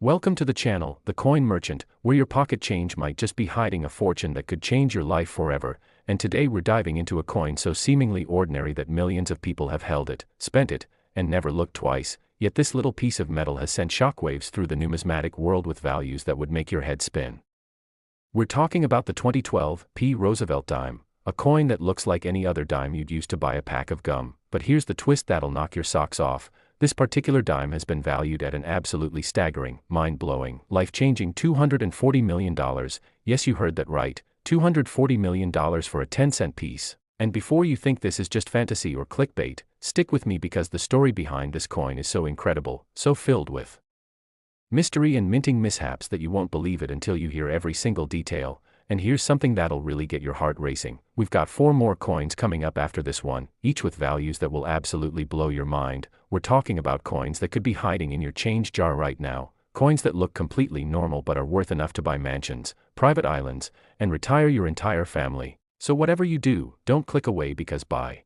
Welcome to the channel, The Coin Merchant, where your pocket change might just be hiding a fortune that could change your life forever. And today we're diving into a coin so seemingly ordinary that millions of people have held it, spent it, and never looked twice. Yet this little piece of metal has sent shockwaves through the numismatic world with values that would make your head spin. We're talking about the 2012 Roosevelt Dime, a coin that looks like any other dime you'd use to buy a pack of gum. But here's the twist that'll knock your socks off. This particular dime has been valued at an absolutely staggering, mind-blowing, life-changing $240 million. Yes, you heard that right, $240 million for a 10-cent piece. And before you think this is just fantasy or clickbait, stick with me because the story behind this coin is so incredible, so filled with mystery and minting mishaps that you won't believe it until you hear every single detail. And here's something that'll really get your heart racing. We've got 4 more coins coming up after this one, each with values that will absolutely blow your mind. We're talking about coins that could be hiding in your change jar right now, coins that look completely normal but are worth enough to buy mansions, private islands, and retire your entire family. So whatever you do, don't click away because by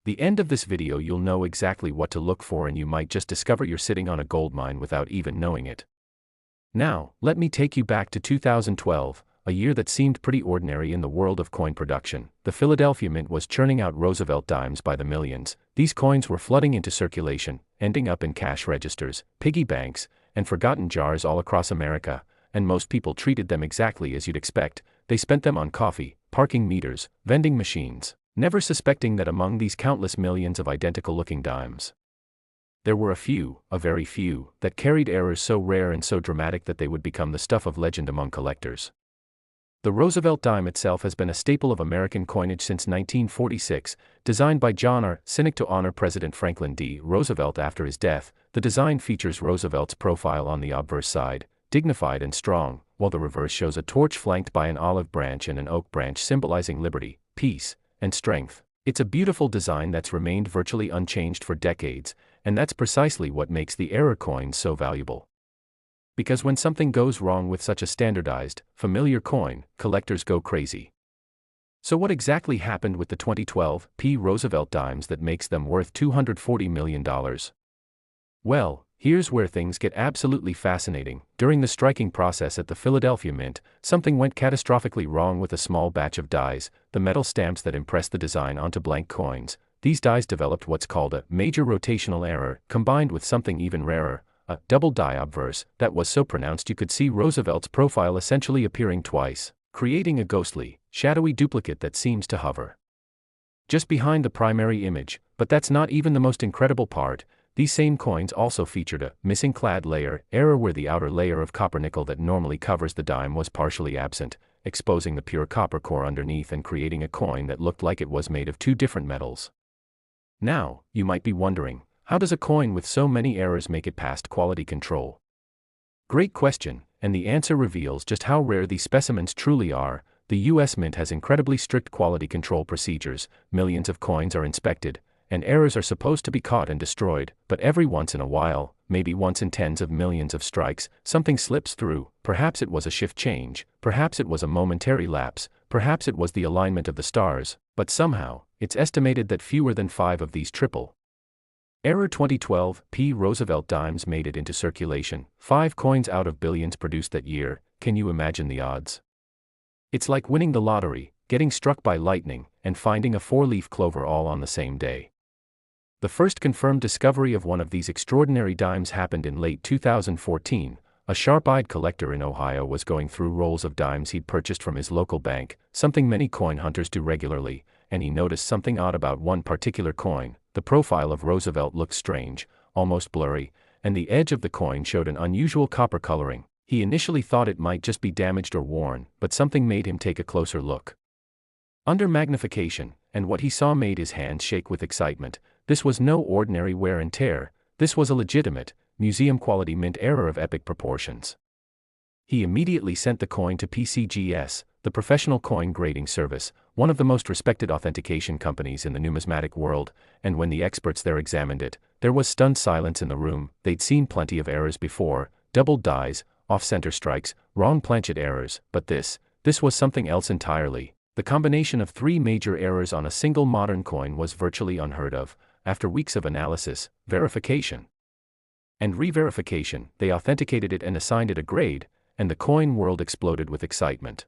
the end of this video you'll know exactly what to look for and you might just discover you're sitting on a gold mine without even knowing it. Now, let me take you back to 2012. A year that seemed pretty ordinary in the world of coin production. The Philadelphia Mint was churning out Roosevelt dimes by the millions. These coins were flooding into circulation, ending up in cash registers, piggy banks, and forgotten jars all across America, and most people treated them exactly as you'd expect. They spent them on coffee, parking meters, vending machines, never suspecting that among these countless millions of identical-looking dimes, there were a very few, that carried errors so rare and so dramatic that they would become the stuff of legend among collectors. The Roosevelt dime itself has been a staple of American coinage since 1946, designed by John R. Cynic to honor President Franklin D. Roosevelt after his death. The design features Roosevelt's profile on the obverse side, dignified and strong, while the reverse shows a torch flanked by an olive branch and an oak branch symbolizing liberty, peace, and strength. It's a beautiful design that's remained virtually unchanged for decades, and that's precisely what makes the error coins so valuable. Because when something goes wrong with such a standardized, familiar coin, collectors go crazy. So what exactly happened with the 2012 Roosevelt dimes that makes them worth $240 million? Well, here's where things get absolutely fascinating. During the striking process at the Philadelphia Mint, something went catastrophically wrong with a small batch of dies, the metal stamps that impressed the design onto blank coins. These dies developed what's called a major rotational error, combined with something even rarer, a double die obverse, that was so pronounced you could see Roosevelt's profile essentially appearing twice, creating a ghostly, shadowy duplicate that seems to hover just behind the primary image. But that's not even the most incredible part. These same coins also featured a missing clad layer error where the outer layer of copper nickel that normally covers the dime was partially absent, exposing the pure copper core underneath and creating a coin that looked like it was made of 2 different metals. Now, you might be wondering, how does a coin with so many errors make it past quality control? Great question, and the answer reveals just how rare these specimens truly are. The US Mint has incredibly strict quality control procedures. Millions of coins are inspected, and errors are supposed to be caught and destroyed. But every once in a while, maybe once in tens of millions of strikes, something slips through. Perhaps it was a shift change, perhaps it was a momentary lapse, perhaps it was the alignment of the stars, but somehow, it's estimated that fewer than 5 of these triple error 2012 Roosevelt dimes made it into circulation. 5 coins out of billions produced that year. Can you imagine the odds? It's like winning the lottery, getting struck by lightning, and finding a 4-leaf clover all on the same day. The first confirmed discovery of one of these extraordinary dimes happened in late 2014. A sharp-eyed collector in Ohio was going through rolls of dimes he'd purchased from his local bank, something many coin hunters do regularly, and he noticed something odd about one particular coin. The profile of Roosevelt looked strange, almost blurry, and the edge of the coin showed an unusual copper coloring. He initially thought it might just be damaged or worn, but something made him take a closer look under magnification, and what he saw made his hands shake with excitement. This was no ordinary wear and tear. This was a legitimate, museum-quality mint error of epic proportions. He immediately sent the coin to PCGS, the professional coin grading service, one of the most respected authentication companies in the numismatic world, and when the experts there examined it, there was stunned silence in the room. They'd seen plenty of errors before, doubled dies, off-center strikes, wrong planchet errors, but this was something else entirely. The combination of 3 major errors on a single modern coin was virtually unheard of. After weeks of analysis, verification, And re-verification, they authenticated it and assigned it a grade, and the coin world exploded with excitement.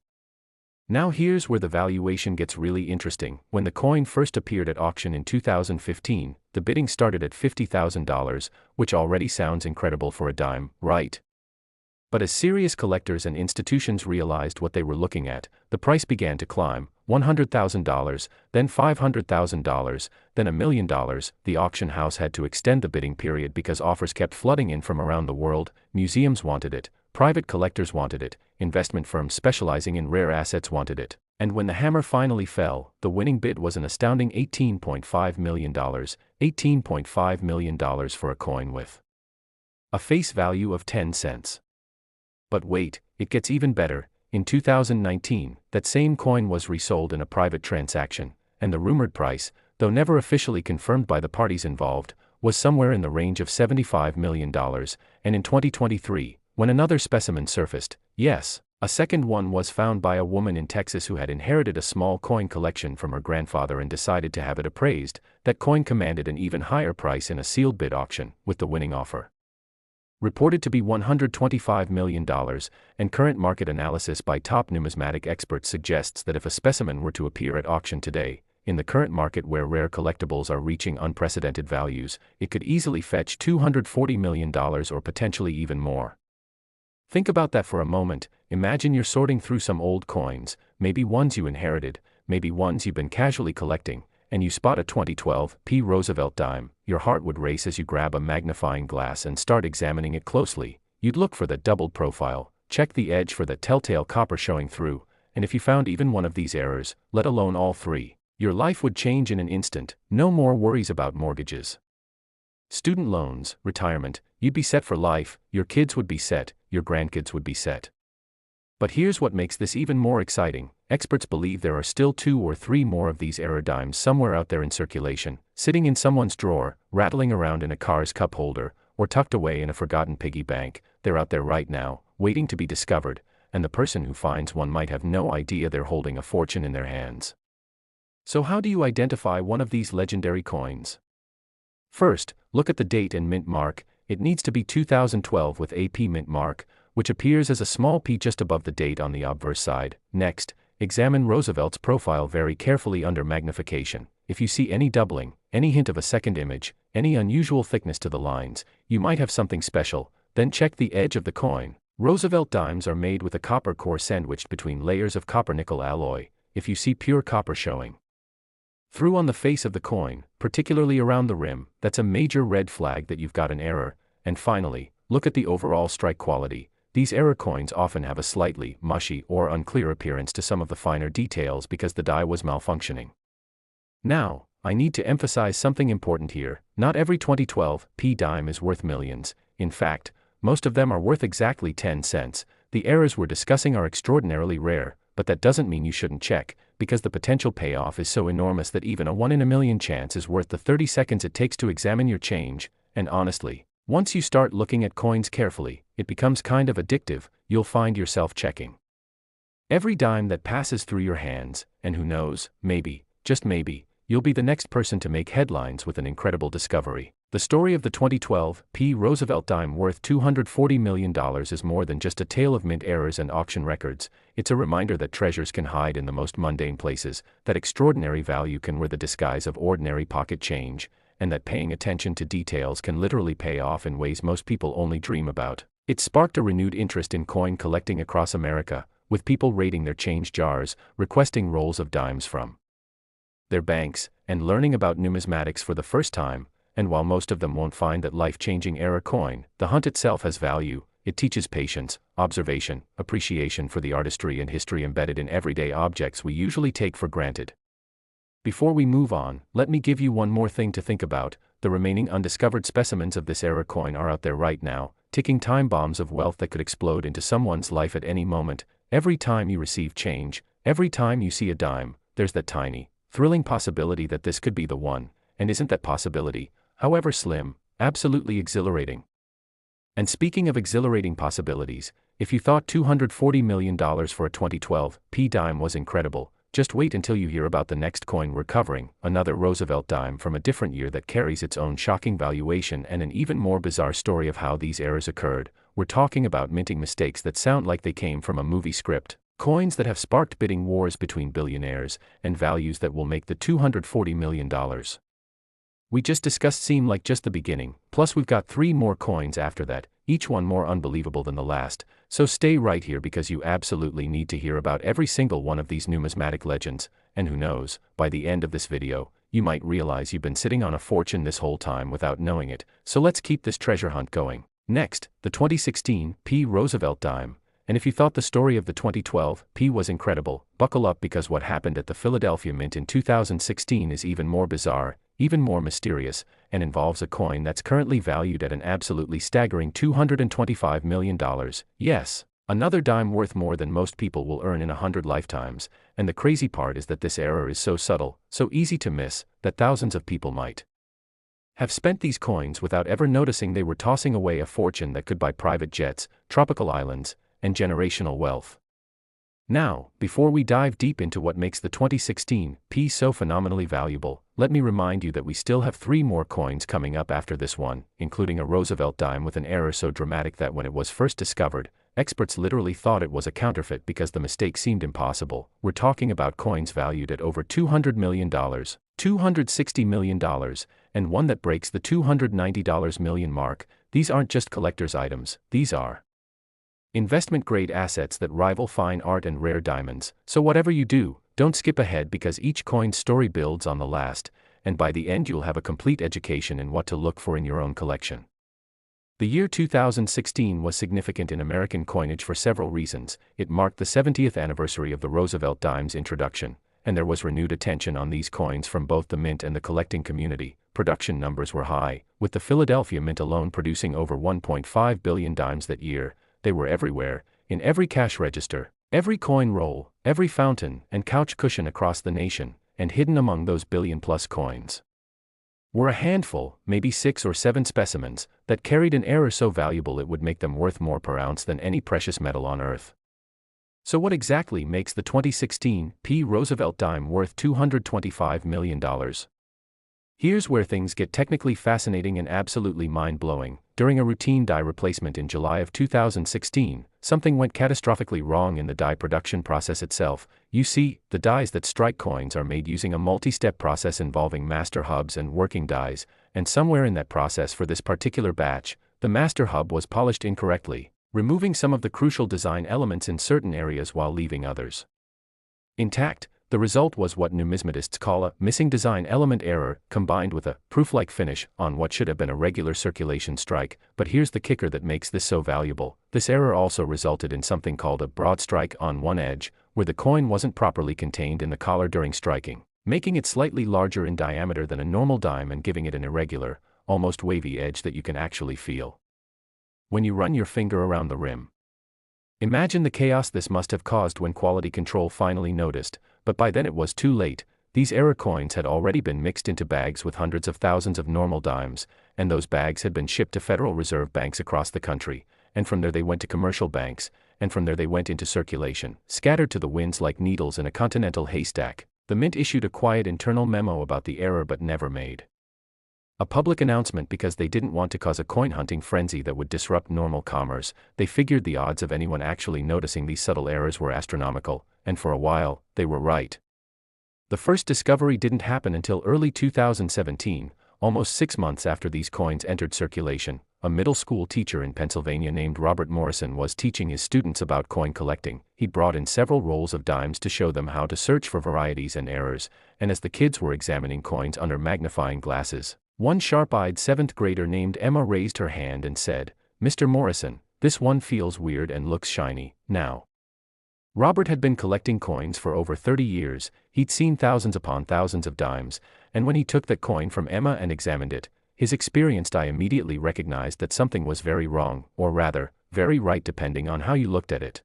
Now here's where the valuation gets really interesting. When the coin first appeared at auction in 2015, the bidding started at $50,000, which already sounds incredible for a dime, right? But as serious collectors and institutions realized what they were looking at, the price began to climb: $100,000, then $500,000, then $1 million. The auction house had to extend the bidding period because offers kept flooding in from around the world. Museums wanted it, private collectors wanted it, investment firms specializing in rare assets wanted it. And when the hammer finally fell, the winning bid was an astounding $18.5 million, $18.5 million for a coin with a face value of 10 cents. But wait, it gets even better. In 2019, that same coin was resold in a private transaction, and the rumored price, though never officially confirmed by the parties involved, was somewhere in the range of $75 million. And in 2023, when another specimen surfaced, yes, a second one was found by a woman in Texas who had inherited a small coin collection from her grandfather and decided to have it appraised, that coin commanded an even higher price in a sealed bid auction, with the winning offer reported to be $125 million, and current market analysis by top numismatic experts suggests that if a specimen were to appear at auction today, in the current market where rare collectibles are reaching unprecedented values, it could easily fetch $240 million or potentially even more. Think about that for a moment. Imagine you're sorting through some old coins, maybe ones you inherited, maybe ones you've been casually collecting, and you spot a 2012 Roosevelt Dime. Your heart would race as you grab a magnifying glass and start examining it closely. You'd look for the doubled profile, check the edge for the telltale copper showing through, and if you found even one of these errors, let alone all three, your life would change in an instant. No more worries about mortgages, student loans, retirement. You'd be set for life. Your kids would be set, your grandkids would be set. But here's what makes this even more exciting. Experts believe there are still 2 or 3 more of these error dimes somewhere out there in circulation, sitting in someone's drawer, rattling around in a car's cup holder, or tucked away in a forgotten piggy bank. They're out there right now, waiting to be discovered, and the person who finds one might have no idea they're holding a fortune in their hands. So how do you identify one of these legendary coins? First, look at the date and mint mark. It needs to be 2012 with AP mint mark, which appears as a small p just above the date on the obverse side. Next, examine Roosevelt's profile very carefully under magnification. If you see any doubling, any hint of a second image, any unusual thickness to the lines, you might have something special. Then check the edge of the coin. Roosevelt dimes are made with a copper core sandwiched between layers of copper-nickel alloy. If you see pure copper showing through on the face of the coin, particularly around the rim, that's a major red flag that you've got an error. And finally, look at the overall strike quality. These error coins often have a slightly mushy or unclear appearance to some of the finer details because the die was malfunctioning. Now, I need to emphasize something important here. Not every 2012 dime is worth millions. In fact, most of them are worth exactly 10 cents. The errors we're discussing are extraordinarily rare, but that doesn't mean you shouldn't check, because the potential payoff is so enormous that even a 1 in a million chance is worth the 30 seconds it takes to examine your change. And honestly, once you start looking at coins carefully, it becomes kind of addictive. You'll find yourself checking every dime that passes through your hands, and who knows, maybe, just maybe, you'll be the next person to make headlines with an incredible discovery. The story of the 2012 Roosevelt Dime worth $240 million is more than just a tale of mint errors and auction records. It's a reminder that treasures can hide in the most mundane places, that extraordinary value can wear the disguise of ordinary pocket change, and that paying attention to details can literally pay off in ways most people only dream about. It sparked a renewed interest in coin collecting across America, with people raiding their change jars, requesting rolls of dimes from their banks, and learning about numismatics for the first time. And while most of them won't find that life-changing error coin, the hunt itself has value. It teaches patience, observation, appreciation for the artistry and history embedded in everyday objects we usually take for granted. Before we move on, let me give you one more thing to think about. The remaining undiscovered specimens of this error coin are out there right now, ticking time bombs of wealth that could explode into someone's life at any moment. Every time you receive change, every time you see a dime, there's that tiny, thrilling possibility that this could be the one. And isn't that possibility, however slim, absolutely exhilarating? And speaking of exhilarating possibilities, if you thought $240 million for a 2012 dime was incredible, Just wait until you hear about the next coin we're covering, another Roosevelt dime from a different year that carries its own shocking valuation and an even more bizarre story of how these errors occurred. We're talking about minting mistakes that sound like they came from a movie script, coins that have sparked bidding wars between billionaires, and values that will make the $240 million we just discussed seem like just the beginning. Plus we've got 3 more coins after that, each one more unbelievable than the last, so stay right here because you absolutely need to hear about every single one of these numismatic legends, and who knows, by the end of this video, you might realize you've been sitting on a fortune this whole time without knowing it, so let's keep this treasure hunt going. Next, the 2016 P. Roosevelt Dime. And if you thought the story of the 2012 P was incredible, buckle up because what happened at the Philadelphia Mint in 2016 is even more bizarre, even more mysterious, and involves a coin that's currently valued at an absolutely staggering $225 million. Yes, another dime worth more than most people will earn in 100 lifetimes, and the crazy part is that this error is so subtle, so easy to miss, that thousands of people might have spent these coins without ever noticing they were tossing away a fortune that could buy private jets, tropical islands, and generational wealth. Now, before we dive deep into what makes the 2016 P so phenomenally valuable, let me remind you that we still have 3 more coins coming up after this one, including a Roosevelt dime with an error so dramatic that when it was first discovered, experts literally thought it was a counterfeit because the mistake seemed impossible. We're talking about coins valued at over $200 million, $260 million, and one that breaks the $290 million mark. These aren't just collector's items, these are investment-grade assets that rival fine art and rare diamonds. So whatever you do, don't skip ahead because each coin's story builds on the last, and by the end you'll have a complete education in what to look for in your own collection. The year 2016 was significant in American coinage for several reasons. It marked the 70th anniversary of the Roosevelt dime's introduction, and there was renewed attention on these coins from both the mint and the collecting community. Production numbers were high, with the Philadelphia Mint alone producing over 1.5 billion dimes that year. They were everywhere, in every cash register, every coin roll, every fountain and couch cushion across the nation, and hidden among those billion-plus coins were a handful, maybe 6 or 7 specimens, that carried an error so valuable it would make them worth more per ounce than any precious metal on Earth. So what exactly makes the 2016 P. Roosevelt dime worth $225 million? Here's where things get technically fascinating and absolutely mind-blowing. During a routine die replacement in July of 2016, something went catastrophically wrong in the die production process itself. You see, the dies that strike coins are made using a multi-step process involving master hubs and working dies, and somewhere in that process for this particular batch, the master hub was polished incorrectly, removing some of the crucial design elements in certain areas while leaving others intact. The result was what numismatists call a missing design element error, combined with a proof-like finish on what should have been a regular circulation strike. But here's the kicker that makes this so valuable. This error also resulted in something called a broad strike on one edge, where the coin wasn't properly contained in the collar during striking, making it slightly larger in diameter than a normal dime and giving it an irregular, almost wavy edge that you can actually feel when you run your finger around the rim. Imagine the chaos this must have caused when quality control finally noticed, but by then it was too late. These error coins had already been mixed into bags with hundreds of thousands of normal dimes, and those bags had been shipped to Federal Reserve banks across the country, and from there they went to commercial banks, and from there they went into circulation, scattered to the winds like needles in a continental haystack. The Mint issued a quiet internal memo about the error but never made a public announcement because they didn't want to cause a coin-hunting frenzy that would disrupt normal commerce. They figured the odds of anyone actually noticing these subtle errors were astronomical, and for a while, they were right. The first discovery didn't happen until early 2017, almost 6 months after these coins entered circulation. A middle school teacher in Pennsylvania named Robert Morrison was teaching his students about coin collecting. He brought in several rolls of dimes to show them how to search for varieties and errors, and as the kids were examining coins under magnifying glasses, one sharp-eyed 7th grader named Emma raised her hand and said, "Mr. Morrison, this one feels weird and looks shiny." Now, Robert had been collecting coins for over 30 years. He'd seen thousands upon thousands of dimes, and when he took that coin from Emma and examined it, his experienced eye immediately recognized that something was very wrong, or rather, very right depending on how you looked at it.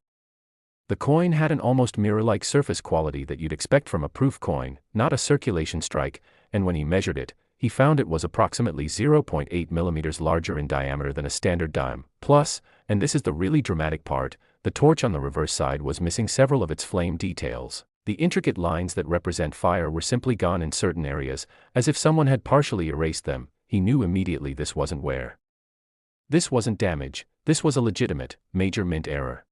The coin had an almost mirror-like surface quality that you'd expect from a proof coin, not a circulation strike, and when he measured it, he found it was approximately 0.8 millimeters larger in diameter than a standard dime. Plus, and this is the really dramatic part, the torch on the reverse side was missing several of its flame details. The intricate lines that represent fire were simply gone in certain areas, as if someone had partially erased them. He knew immediately this wasn't wear. This wasn't damage, this was a legitimate, major mint error.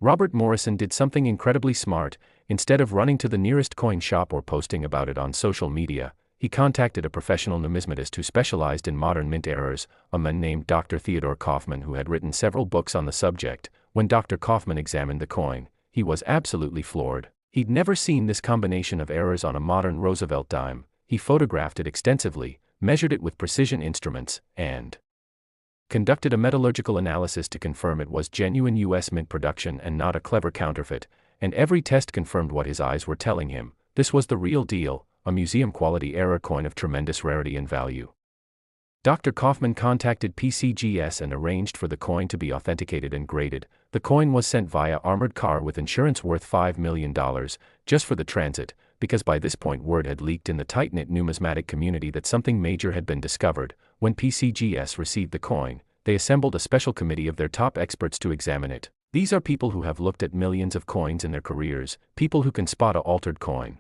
Robert Morrison did something incredibly smart. Instead of running to the nearest coin shop or posting about it on social media, he contacted a professional numismatist who specialized in modern mint errors, a man named Dr. Theodore Kaufman, who had written several books on the subject. When Dr. Kaufman examined the coin, he was absolutely floored. He'd never seen this combination of errors on a modern Roosevelt dime. He photographed it extensively, measured it with precision instruments, and conducted a metallurgical analysis to confirm it was genuine U.S. mint production and not a clever counterfeit, and every test confirmed what his eyes were telling him. This was the real deal, a museum-quality error coin of tremendous rarity and value. Dr. Kaufman contacted PCGS and arranged for the coin to be authenticated and graded. The coin was sent via armored car with insurance worth $5 million, just for the transit, because by this point word had leaked in the tight-knit numismatic community that something major had been discovered. When PCGS received the coin, they assembled a special committee of their top experts to examine it. These are people who have looked at millions of coins in their careers, people who can spot an altered coin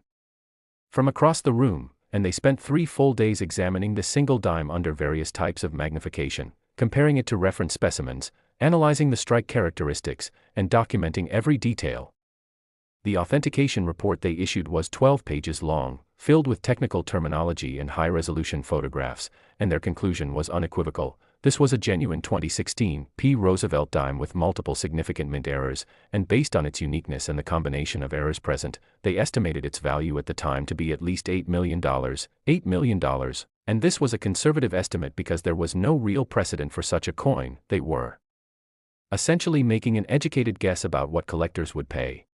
from across the room, and they spent 3 full days examining the single dime under various types of magnification, comparing it to reference specimens, analyzing the strike characteristics, and documenting every detail. The authentication report they issued was 12 pages long, filled with technical terminology and high-resolution photographs, and their conclusion was unequivocal. This was a genuine 2016 P. Roosevelt dime with multiple significant mint errors, and based on its uniqueness and the combination of errors present, they estimated its value at the time to be at least $8 million. $8 million. And this was a conservative estimate because there was no real precedent for such a coin. They were essentially making an educated guess about what collectors would pay.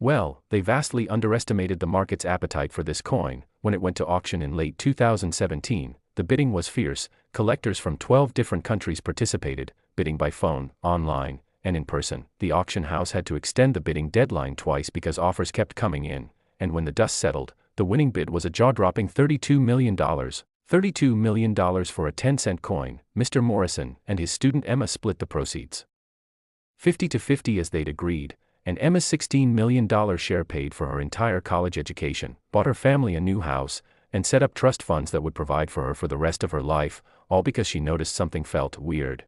Well, they vastly underestimated the market's appetite for this coin. When it went to auction in late 2017, the bidding was fierce. Collectors from 12 different countries participated, bidding by phone, online, and in person. The auction house had to extend the bidding deadline twice because offers kept coming in, and when the dust settled, the winning bid was a jaw-dropping $32 million. $32 million for a 10-cent coin. Mr. Morrison and his student Emma split the proceeds 50-50 as they'd agreed, and Emma's $16 million share paid for her entire college education, bought her family a new house, and set up trust funds that would provide for her for the rest of her life, all because she noticed something felt weird.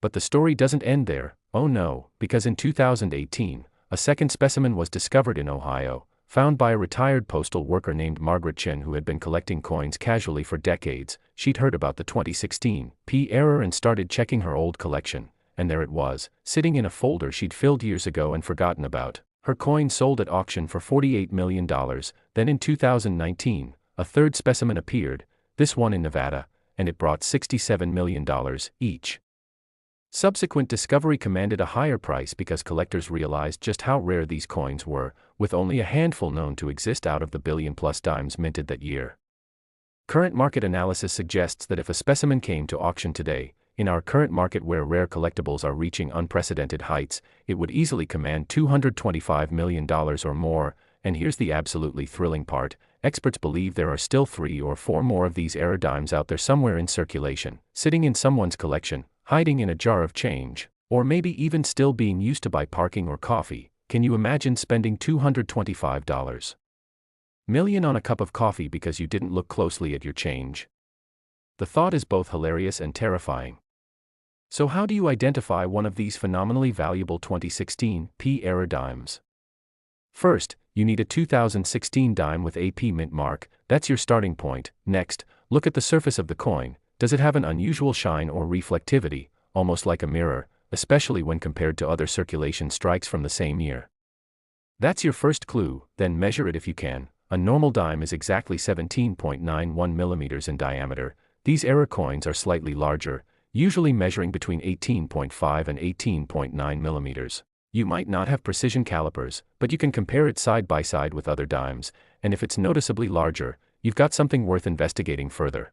But the story doesn't end there. Oh no, because in 2018, a second specimen was discovered in Ohio, found by a retired postal worker named Margaret Chin who had been collecting coins casually for decades. She'd heard about the 2016 P error and started checking her old collection, and there it was, sitting in a folder she'd filled years ago and forgotten about. Her coin sold at auction for $48 million. Then in 2019, a third specimen appeared, this one in Nevada, and it brought $67 million each. Subsequent discovery commanded a higher price because collectors realized just how rare these coins were, with only a handful known to exist out of the billion-plus dimes minted that year. Current market analysis suggests that if a specimen came to auction today, in our current market where rare collectibles are reaching unprecedented heights, it would easily command $225 million or more. And here's the absolutely thrilling part. Experts believe there are still 3 or 4 more of these error dimes out there somewhere in circulation, sitting in someone's collection, hiding in a jar of change, or maybe even still being used to buy parking or coffee. Can you imagine spending $225 million on a cup of coffee because you didn't look closely at your change? The thought is both hilarious and terrifying. So how do you identify one of these phenomenally valuable 2016 P error dimes? First, you need a 2016 dime with a P mint mark. That's your starting point. Next, look at the surface of the coin. Does it have an unusual shine or reflectivity, almost like a mirror, especially when compared to other circulation strikes from the same year? That's your first clue. Then measure it if you can. A normal dime is exactly 17.91 millimeters in diameter. These error coins are slightly larger, usually measuring between 18.5 and 18.9 millimeters. You might not have precision calipers, but you can compare it side by side with other dimes, and if it's noticeably larger, you've got something worth investigating further.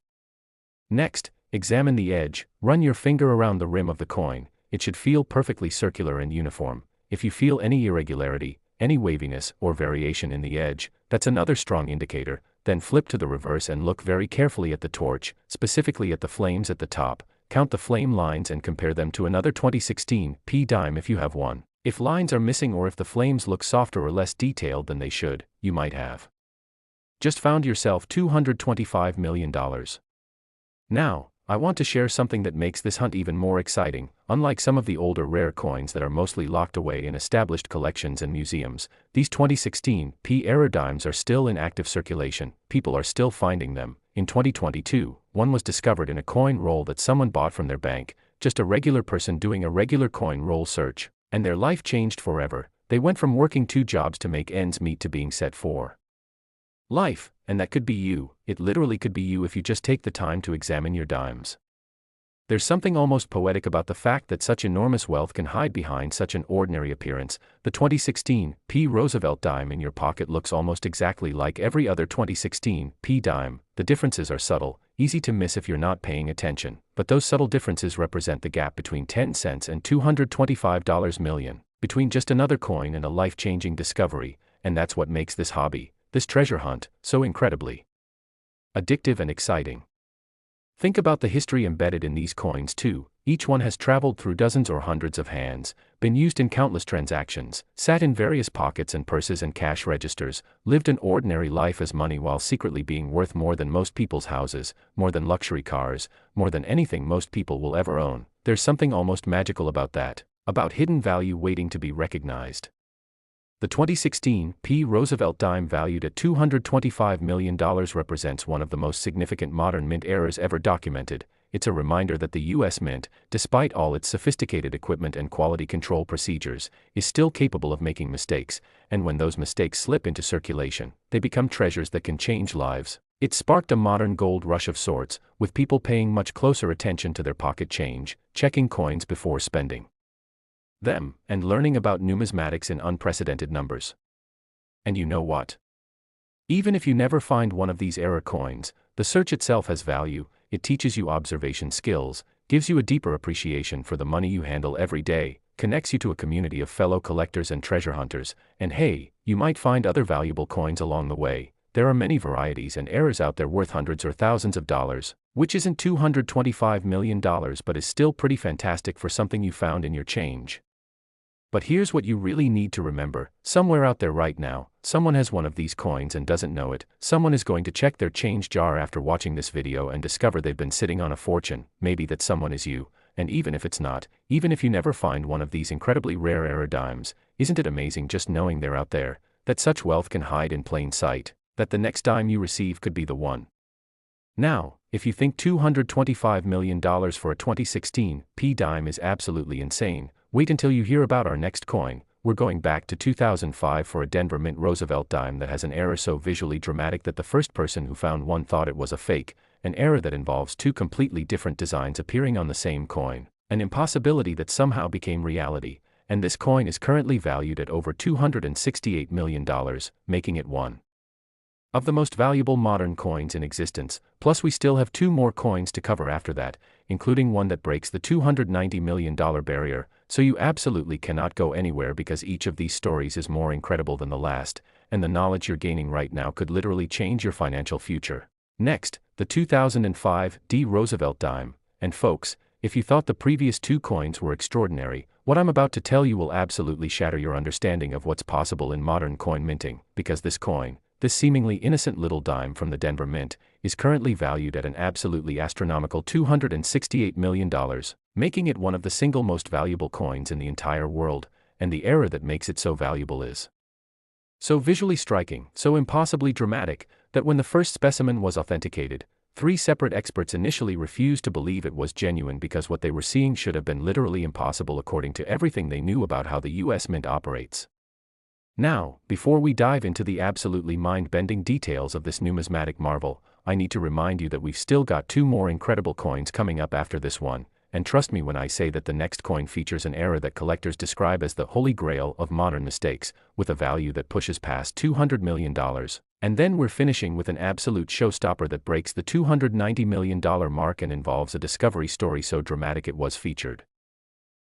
Next, examine the edge. Run your finger around the rim of the coin. It should feel perfectly circular and uniform. If you feel any irregularity, any waviness or variation in the edge, that's another strong indicator. Then flip to the reverse and look very carefully at the torch, specifically at the flames at the top. Count the flame lines and compare them to another 2016 P dime if you have one. If lines are missing or if the flames look softer or less detailed than they should, you might have just found yourself $225 million. Now, I want to share something that makes this hunt even more exciting. Unlike some of the older rare coins that are mostly locked away in established collections and museums, these 2016 era dimes are still in active circulation. People are still finding them. In 2022, one was discovered in a coin roll that someone bought from their bank, just a regular person doing a regular coin roll search, and their life changed forever. They went from working 2 jobs to make ends meet to being set for life, and that could be you. It literally could be you if you just take the time to examine your dimes. There's something almost poetic about the fact that such enormous wealth can hide behind such an ordinary appearance. The 2016 Roosevelt Dime in your pocket looks almost exactly like every other 2016 dime. The differences are subtle, easy to miss if you're not paying attention, but those subtle differences represent the gap between 10 cents and $225 million, between just another coin and a life-changing discovery, and that's what makes this hobby, this treasure hunt, so incredibly addictive and exciting. Think about the history embedded in these coins too. Each one has traveled through dozens or hundreds of hands, been used in countless transactions, sat in various pockets and purses and cash registers, lived an ordinary life as money while secretly being worth more than most people's houses, more than luxury cars, more than anything most people will ever own. There's something almost magical about that, about hidden value waiting to be recognized. The 2016 Roosevelt Dime, valued at $225 million, represents one of the most significant modern mint errors ever documented. It's a reminder that the U.S. Mint, despite all its sophisticated equipment and quality control procedures, is still capable of making mistakes, and when those mistakes slip into circulation, they become treasures that can change lives. It sparked a modern gold rush of sorts, with people paying much closer attention to their pocket change, checking coins before spending them, and learning about numismatics in unprecedented numbers. And you know what? Even if you never find one of these era coins, the search itself has value. It teaches you observation skills, gives you a deeper appreciation for the money you handle every day, connects you to a community of fellow collectors and treasure hunters, and hey, you might find other valuable coins along the way. There are many varieties and eras out there worth hundreds or thousands of dollars, which isn't $225 million but is still pretty fantastic for something you found in your change. But here's what you really need to remember. Somewhere out there right now, someone has one of these coins and doesn't know it. Someone is going to check their change jar after watching this video and discover they've been sitting on a fortune. Maybe that someone is you. And even if it's not, even if you never find one of these incredibly rare era dimes, isn't it amazing just knowing they're out there, that such wealth can hide in plain sight, that the next dime you receive could be the one? Now, if you think $225 million for a 2016 dime is absolutely insane, wait until you hear about our next coin. We're going back to 2005 for a Denver Mint Roosevelt Dime that has an error so visually dramatic that the first person who found one thought it was a fake, an error that involves 2 completely different designs appearing on the same coin, an impossibility that somehow became reality, and this coin is currently valued at over $268 million, making it one of the most valuable modern coins in existence. Plus we still have 2 more coins to cover after that, including one that breaks the $290 million barrier, so you absolutely cannot go anywhere because each of these stories is more incredible than the last, and the knowledge you're gaining right now could literally change your financial future. Next, the 2005 Roosevelt Dime. And folks, if you thought the previous 2 coins were extraordinary, what I'm about to tell you will absolutely shatter your understanding of what's possible in modern coin minting, because this coin, this seemingly innocent little dime from the Denver Mint, is currently valued at an absolutely astronomical $268 million, making it one of the single most valuable coins in the entire world, and the error that makes it so valuable is so visually striking, so impossibly dramatic, that when the first specimen was authenticated, 3 separate experts initially refused to believe it was genuine because what they were seeing should have been literally impossible according to everything they knew about how the U.S. Mint operates. Now, before we dive into the absolutely mind-bending details of this numismatic marvel, I need to remind you that we've still got 2 more incredible coins coming up after this one, and trust me when I say that the next coin features an error that collectors describe as the holy grail of modern mistakes, with a value that pushes past $200 million. And then we're finishing with an absolute showstopper that breaks the $290 million mark and involves a discovery story so dramatic it was featured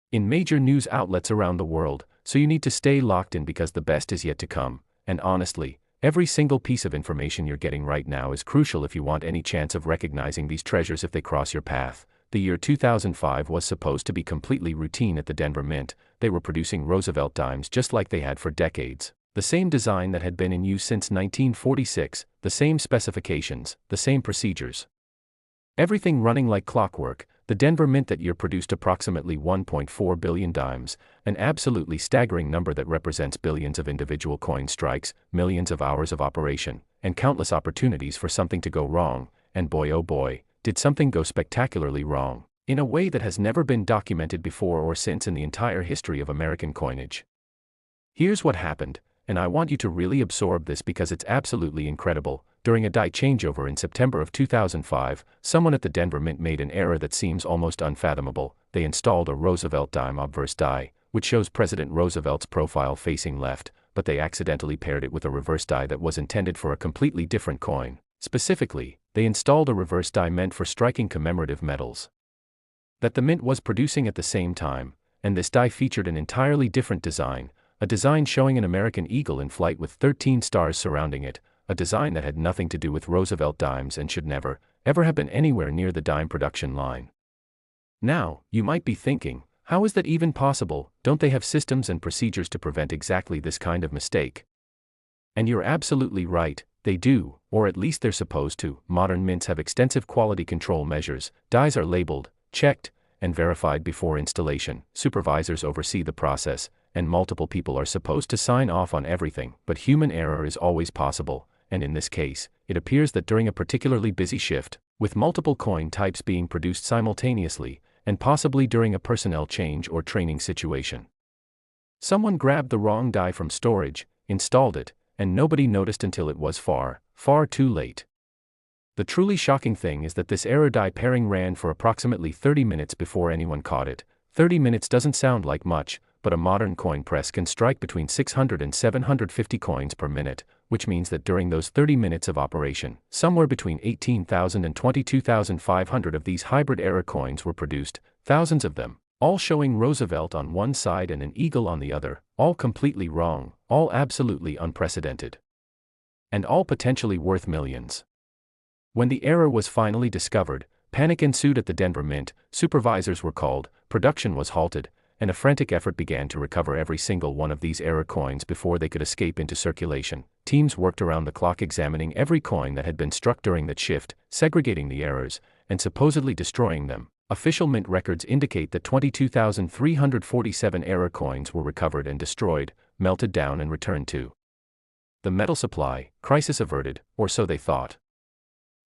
in major news outlets around the world, so you need to stay locked in because the best is yet to come. And honestly, every single piece of information you're getting right now is crucial if you want any chance of recognizing these treasures if they cross your path. the year 2005 was supposed to be completely routine at the Denver Mint. They were producing Roosevelt Dimes just like they had for decades. The same design that had been in use since 1946, the same specifications, the same procedures. Everything running like clockwork. The Denver Mint that year produced approximately 1.4 billion dimes, an absolutely staggering number that represents billions of individual coin strikes, millions of hours of operation, and countless opportunities for something to go wrong, and boy oh boy, did something go spectacularly wrong, in a way that has never been documented before or since in the entire history of American coinage. Here's what happened, and I want you to really absorb this because it's absolutely incredible. During a die changeover in September of 2005, someone at the Denver Mint made an error that seems almost unfathomable. They installed a Roosevelt Dime obverse die, which shows President Roosevelt's profile facing left, but they accidentally paired it with a reverse die that was intended for a completely different coin. Specifically, they installed a reverse die meant for striking commemorative medals that the Mint was producing at the same time, and this die featured an entirely different design, a design showing an American eagle in flight with 13 stars surrounding it, a design that had nothing to do with Roosevelt dimes and should never, ever have been anywhere near the dime production line. Now, you might be thinking, how is that even possible? Don't they have systems and procedures to prevent exactly this kind of mistake? And you're absolutely right, they do, or at least they're supposed to. Modern mints have extensive quality control measures, dies are labeled, checked, and verified before installation, supervisors oversee the process, and multiple people are supposed to sign off on everything, but human error is always possible. And in this case, it appears that during a particularly busy shift, with multiple coin types being produced simultaneously, and possibly during a personnel change or training situation, someone grabbed the wrong die from storage, installed it, and nobody noticed until it was far, far too late. The truly shocking thing is that this error die pairing ran for approximately 30 minutes before anyone caught it. 30 minutes doesn't sound like much, but a modern coin press can strike between 600 and 750 coins per minute, which means that during those 30 minutes of operation, somewhere between 18,000 and 22,500 of these hybrid error coins were produced, thousands of them, all showing Roosevelt on one side and an eagle on the other, all completely wrong, all absolutely unprecedented, and all potentially worth millions. When the error was finally discovered, panic ensued at the Denver Mint, supervisors were called, production was halted, and a frantic effort began to recover every single one of these error coins before they could escape into circulation. Teams worked around the clock examining every coin that had been struck during that shift, segregating the errors, and supposedly destroying them. Official Mint records indicate that 22,347 error coins were recovered and destroyed, melted down and returned to the metal supply. Crisis averted, or so they thought.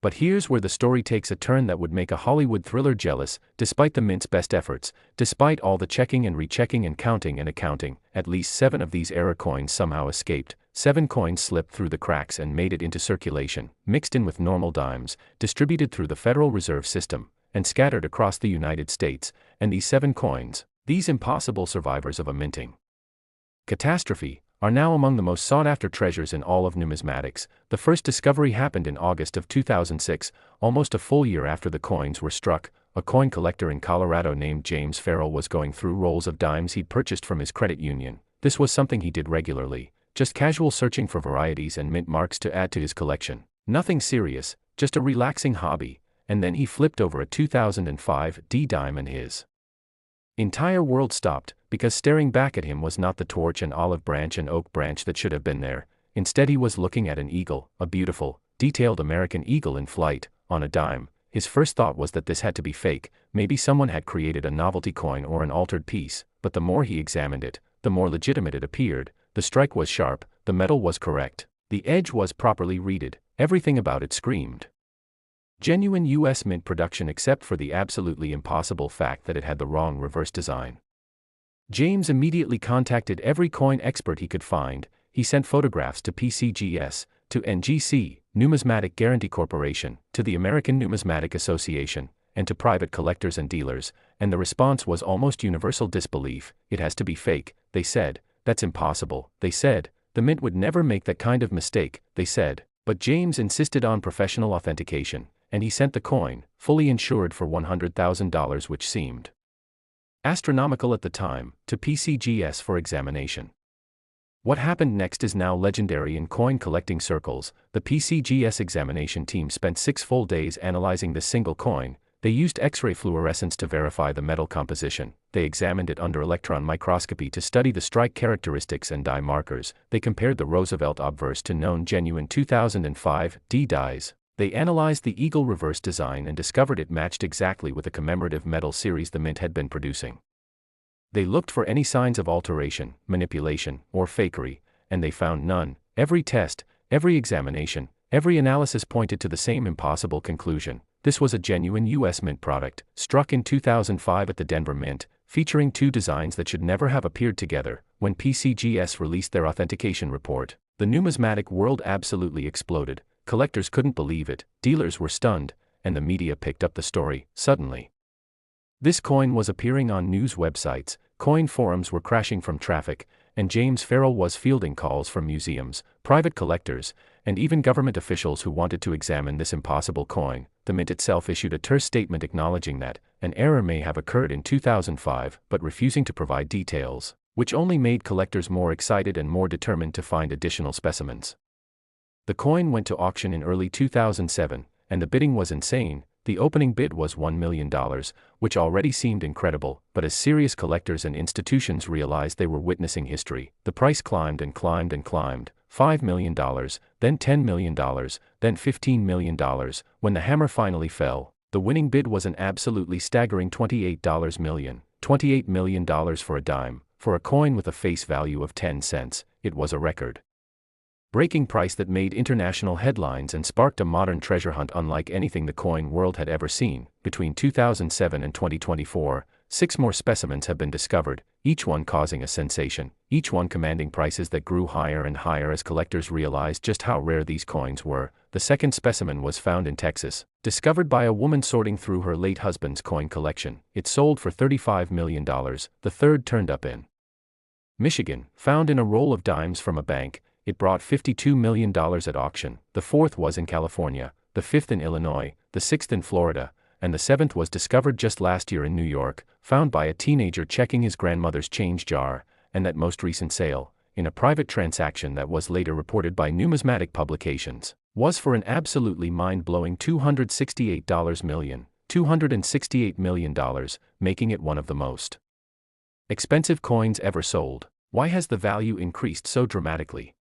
But here's where the story takes a turn that would make a Hollywood thriller jealous. Despite the Mint's best efforts, despite all the checking and rechecking and counting and accounting, at least 7 of these error coins somehow escaped. 7 coins slipped through the cracks and made it into circulation, mixed in with normal dimes, distributed through the Federal Reserve System, and scattered across the United States. And these 7 coins, these impossible survivors of a minting catastrophe, are now among the most sought-after treasures in all of numismatics. The first discovery happened in August of 2006, almost a full year after the coins were struck. A coin collector in Colorado named James Farrell was going through rolls of dimes he'd purchased from his credit union. This was something he did regularly, just casual searching for varieties and mint marks to add to his collection. Nothing serious, just a relaxing hobby. And then he flipped over a 2005 D dime and his entire world stopped, because staring back at him was not the torch and olive branch and oak branch that should have been there. Instead he was looking at an eagle, a beautiful, detailed American eagle in flight, on a dime. His first thought was that this had to be fake, maybe someone had created a novelty coin or an altered piece, but the more he examined it, the more legitimate it appeared. The strike was sharp, the metal was correct, the edge was properly reeded, everything about it screamed genuine U.S. Mint production except for the absolutely impossible fact that it had the wrong reverse design. James immediately contacted every coin expert he could find. He sent photographs to PCGS, to NGC, Numismatic Guarantee Corporation, to the American Numismatic Association, and to private collectors and dealers, and the response was almost universal disbelief. It has to be fake, they said. That's impossible, they said. The Mint would never make that kind of mistake, they said. But James insisted on professional authentication, and he sent the coin, fully insured for $100,000, which seemed astronomical at the time, to PCGS for examination. What happened next is now legendary in coin collecting circles. The PCGS examination team spent 6 full days analyzing this single coin. They used X-ray fluorescence to verify the metal composition. They examined it under electron microscopy to study the strike characteristics and die markers. They compared the Roosevelt obverse to known genuine 2005 D dies. They analyzed the eagle reverse design and discovered it matched exactly with the commemorative metal series the mint had been producing. They looked for any signs of alteration, manipulation, or fakery, and they found none. Every test, every examination, every analysis pointed to the same impossible conclusion. This was a genuine U.S. Mint product, struck in 2005 at the Denver Mint, featuring two designs that should never have appeared together. When PCGS released their authentication report, the numismatic world absolutely exploded. Collectors couldn't believe it, dealers were stunned, and the media picked up the story. Suddenly, this coin was appearing on news websites, coin forums were crashing from traffic, and James Farrell was fielding calls from museums, private collectors, and even government officials who wanted to examine this impossible coin. The Mint itself issued a terse statement acknowledging that an error may have occurred in 2005, but refusing to provide details, which only made collectors more excited and more determined to find additional specimens. The coin went to auction in early 2007, and the bidding was insane. The opening bid was $1 million, which already seemed incredible, but as serious collectors and institutions realized they were witnessing history, the price climbed and climbed and climbed. $5 million, then $10 million, then $15 million. When the hammer finally fell, the winning bid was an absolutely staggering $28 million. $28 million for a dime. For a coin with a face value of 10 cents, it was a record-breaking price that made international headlines and sparked a modern treasure hunt unlike anything the coin world had ever seen. Between 2007 and 2024, 6 more specimens have been discovered, each one causing a sensation, each one commanding prices that grew higher and higher as collectors realized just how rare these coins were. The second specimen was found in Texas, discovered by a woman sorting through her late husband's coin collection. It sold for $35 million. The third turned up in Michigan, found in a roll of dimes from a bank. It brought $52 million at auction. The fourth was in California, the fifth in Illinois, the sixth in Florida, and the seventh was discovered just last year in New York, found by a teenager checking his grandmother's change jar. And that most recent sale, in a private transaction that was later reported by numismatic publications, was for an absolutely mind-blowing $268 million, $268 million, making it one of the most expensive coins ever sold. Why has the value increased so dramatically?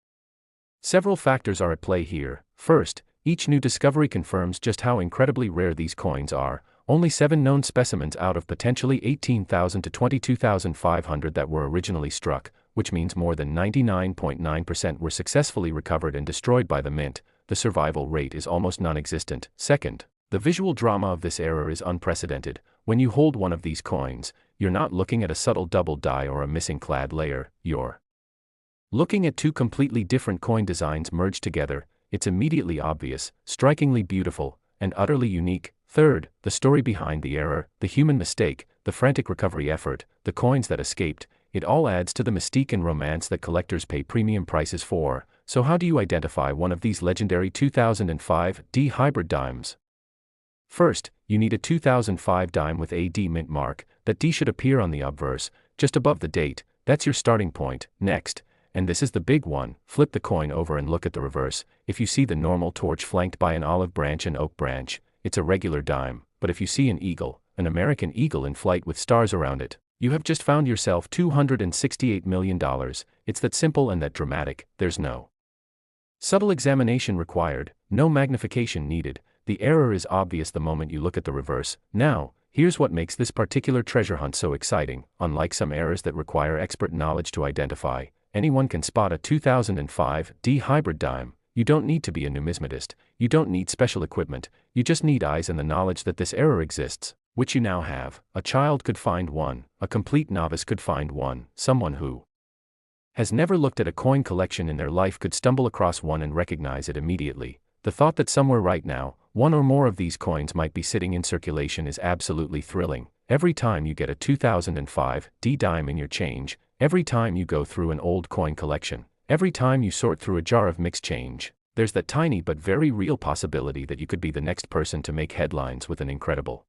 Several factors are at play here. First, each new discovery confirms just how incredibly rare these coins are. Only 7 known specimens out of potentially 18,000 to 22,500 that were originally struck, which means more than 99.9% were successfully recovered and destroyed by the Mint. The survival rate is almost non-existent. Second, the visual drama of this error is unprecedented. When you hold one of these coins, you're not looking at a subtle double die or a missing clad layer, you're looking at 2 completely different coin designs merged together. It's immediately obvious, strikingly beautiful, and utterly unique. Third, the story behind the error, the human mistake, the frantic recovery effort, the coins that escaped, it all adds to the mystique and romance that collectors pay premium prices for. So how do you identify one of these legendary 2005 D hybrid dimes? First, you need a 2005 dime with a D mint mark. That D should appear on the obverse, just above the date. That's your starting point. Next, and this is the big one, flip the coin over and look at the reverse. If you see the normal torch flanked by an olive branch and oak branch, it's a regular dime. But if you see an eagle, an American eagle in flight with stars around it, you have just found yourself $268 million. It's that simple and that dramatic. There's no subtle examination required, no magnification needed. The error is obvious the moment you look at the reverse. Now, here's what makes this particular treasure hunt so exciting. Unlike some errors that require expert knowledge to identify, anyone can spot a 2005 D hybrid dime. You don't need to be a numismatist, you don't need special equipment, you just need eyes and the knowledge that this error exists, which you now have. A child could find one, a complete novice could find one, someone who has never looked at a coin collection in their life could stumble across one and recognize it immediately. The thought that somewhere right now, one or more of these coins might be sitting in circulation is absolutely thrilling. Every time you get a 2005 D dime in your change, every time you go through an old coin collection, every time you sort through a jar of mixed change, there's that tiny but very real possibility that you could be the next person to make headlines with an incredible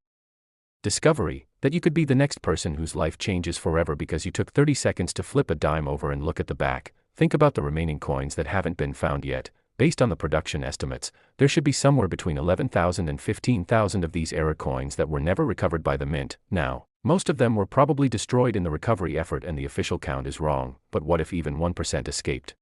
discovery, that you could be the next person whose life changes forever because you took 30 seconds to flip a dime over and look at the back. Think about the remaining coins that haven't been found yet. based on the production estimates, there should be somewhere between 11,000 and 15,000 of these error coins that were never recovered by the mint. Now, most of them were probably destroyed in the recovery effort and the official count is wrong, but what if even 1% escaped?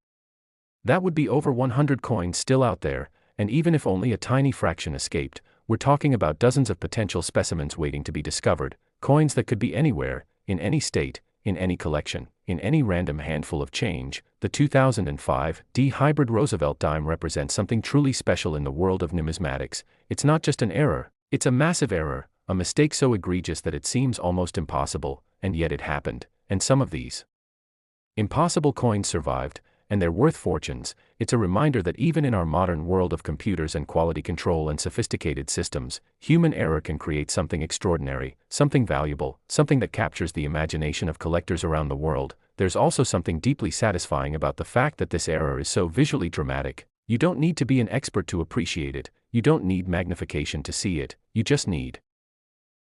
That would be over 100 coins still out there, and even if only a tiny fraction escaped, we're talking about dozens of potential specimens waiting to be discovered, coins that could be anywhere, in any state, in any collection, in any random handful of change. The 2005 D hybrid Roosevelt Dime represents something truly special in the world of numismatics. It's not just an error, it's a massive error, a mistake so egregious that it seems almost impossible, and yet it happened, and some of these impossible coins survived, and they're worth fortunes. It's a reminder that even in our modern world of computers and quality control and sophisticated systems, human error can create something extraordinary, something valuable, something that captures the imagination of collectors around the world. There's also something deeply satisfying about the fact that this error is so visually dramatic. You don't need to be an expert to appreciate it, you don't need magnification to see it, you just need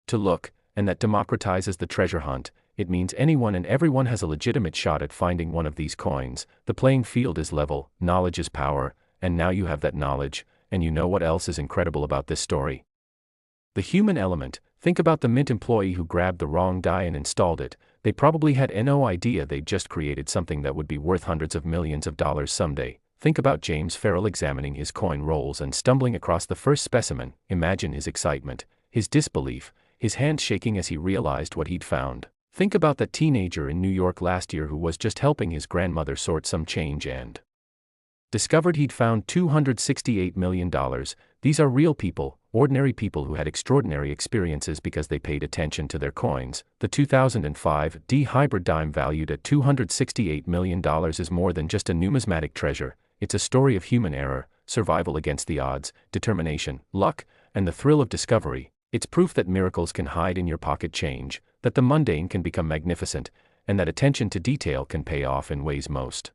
to look, and that democratizes the treasure hunt. It means anyone and everyone has a legitimate shot at finding one of these coins. The playing field is level, knowledge is power, and now you have that knowledge, and you know what else is incredible about this story? The human element. Think about the mint employee who grabbed the wrong die and installed it. They probably had no idea they'd just created something that would be worth hundreds of millions of dollars someday. Think about James Farrell examining his coin rolls and stumbling across the first specimen. Imagine his excitement, his disbelief, his hands shaking as he realized what he'd found. Think about that teenager in New York last year who was just helping his grandmother sort some change and discovered he'd found $268 million. These are real people, ordinary people who had extraordinary experiences because they paid attention to their coins. The 2005 D hybrid dime valued at $268 million is more than just a numismatic treasure. It's a story of human error, survival against the odds, determination, luck, and the thrill of discovery. It's proof that miracles can hide in your pocket change, that the mundane can become magnificent, and that attention to detail can pay off in ways most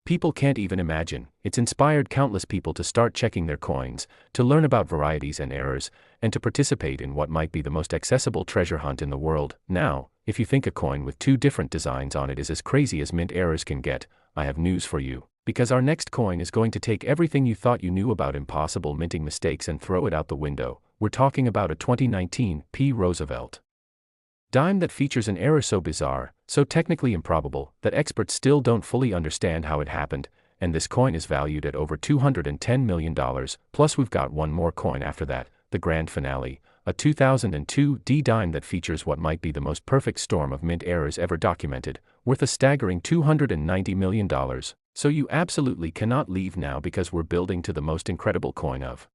people can't even imagine. It's inspired countless people to start checking their coins, to learn about varieties and errors, and to participate in what might be the most accessible treasure hunt in the world. Now, if you think a coin with two different designs on it is as crazy as mint errors can get, I have news for you. Because our next coin is going to take everything you thought you knew about impossible minting mistakes and throw it out the window. We're talking about a 2019 P. Roosevelt Dime that features an error so bizarre, so technically improbable, that experts still don't fully understand how it happened, and this coin is valued at over $210 million, plus we've got one more coin after that, the grand finale, a 2002 D dime that features what might be the most perfect storm of mint errors ever documented, worth a staggering $290 million. So you absolutely cannot leave now because we're building to the most incredible coin of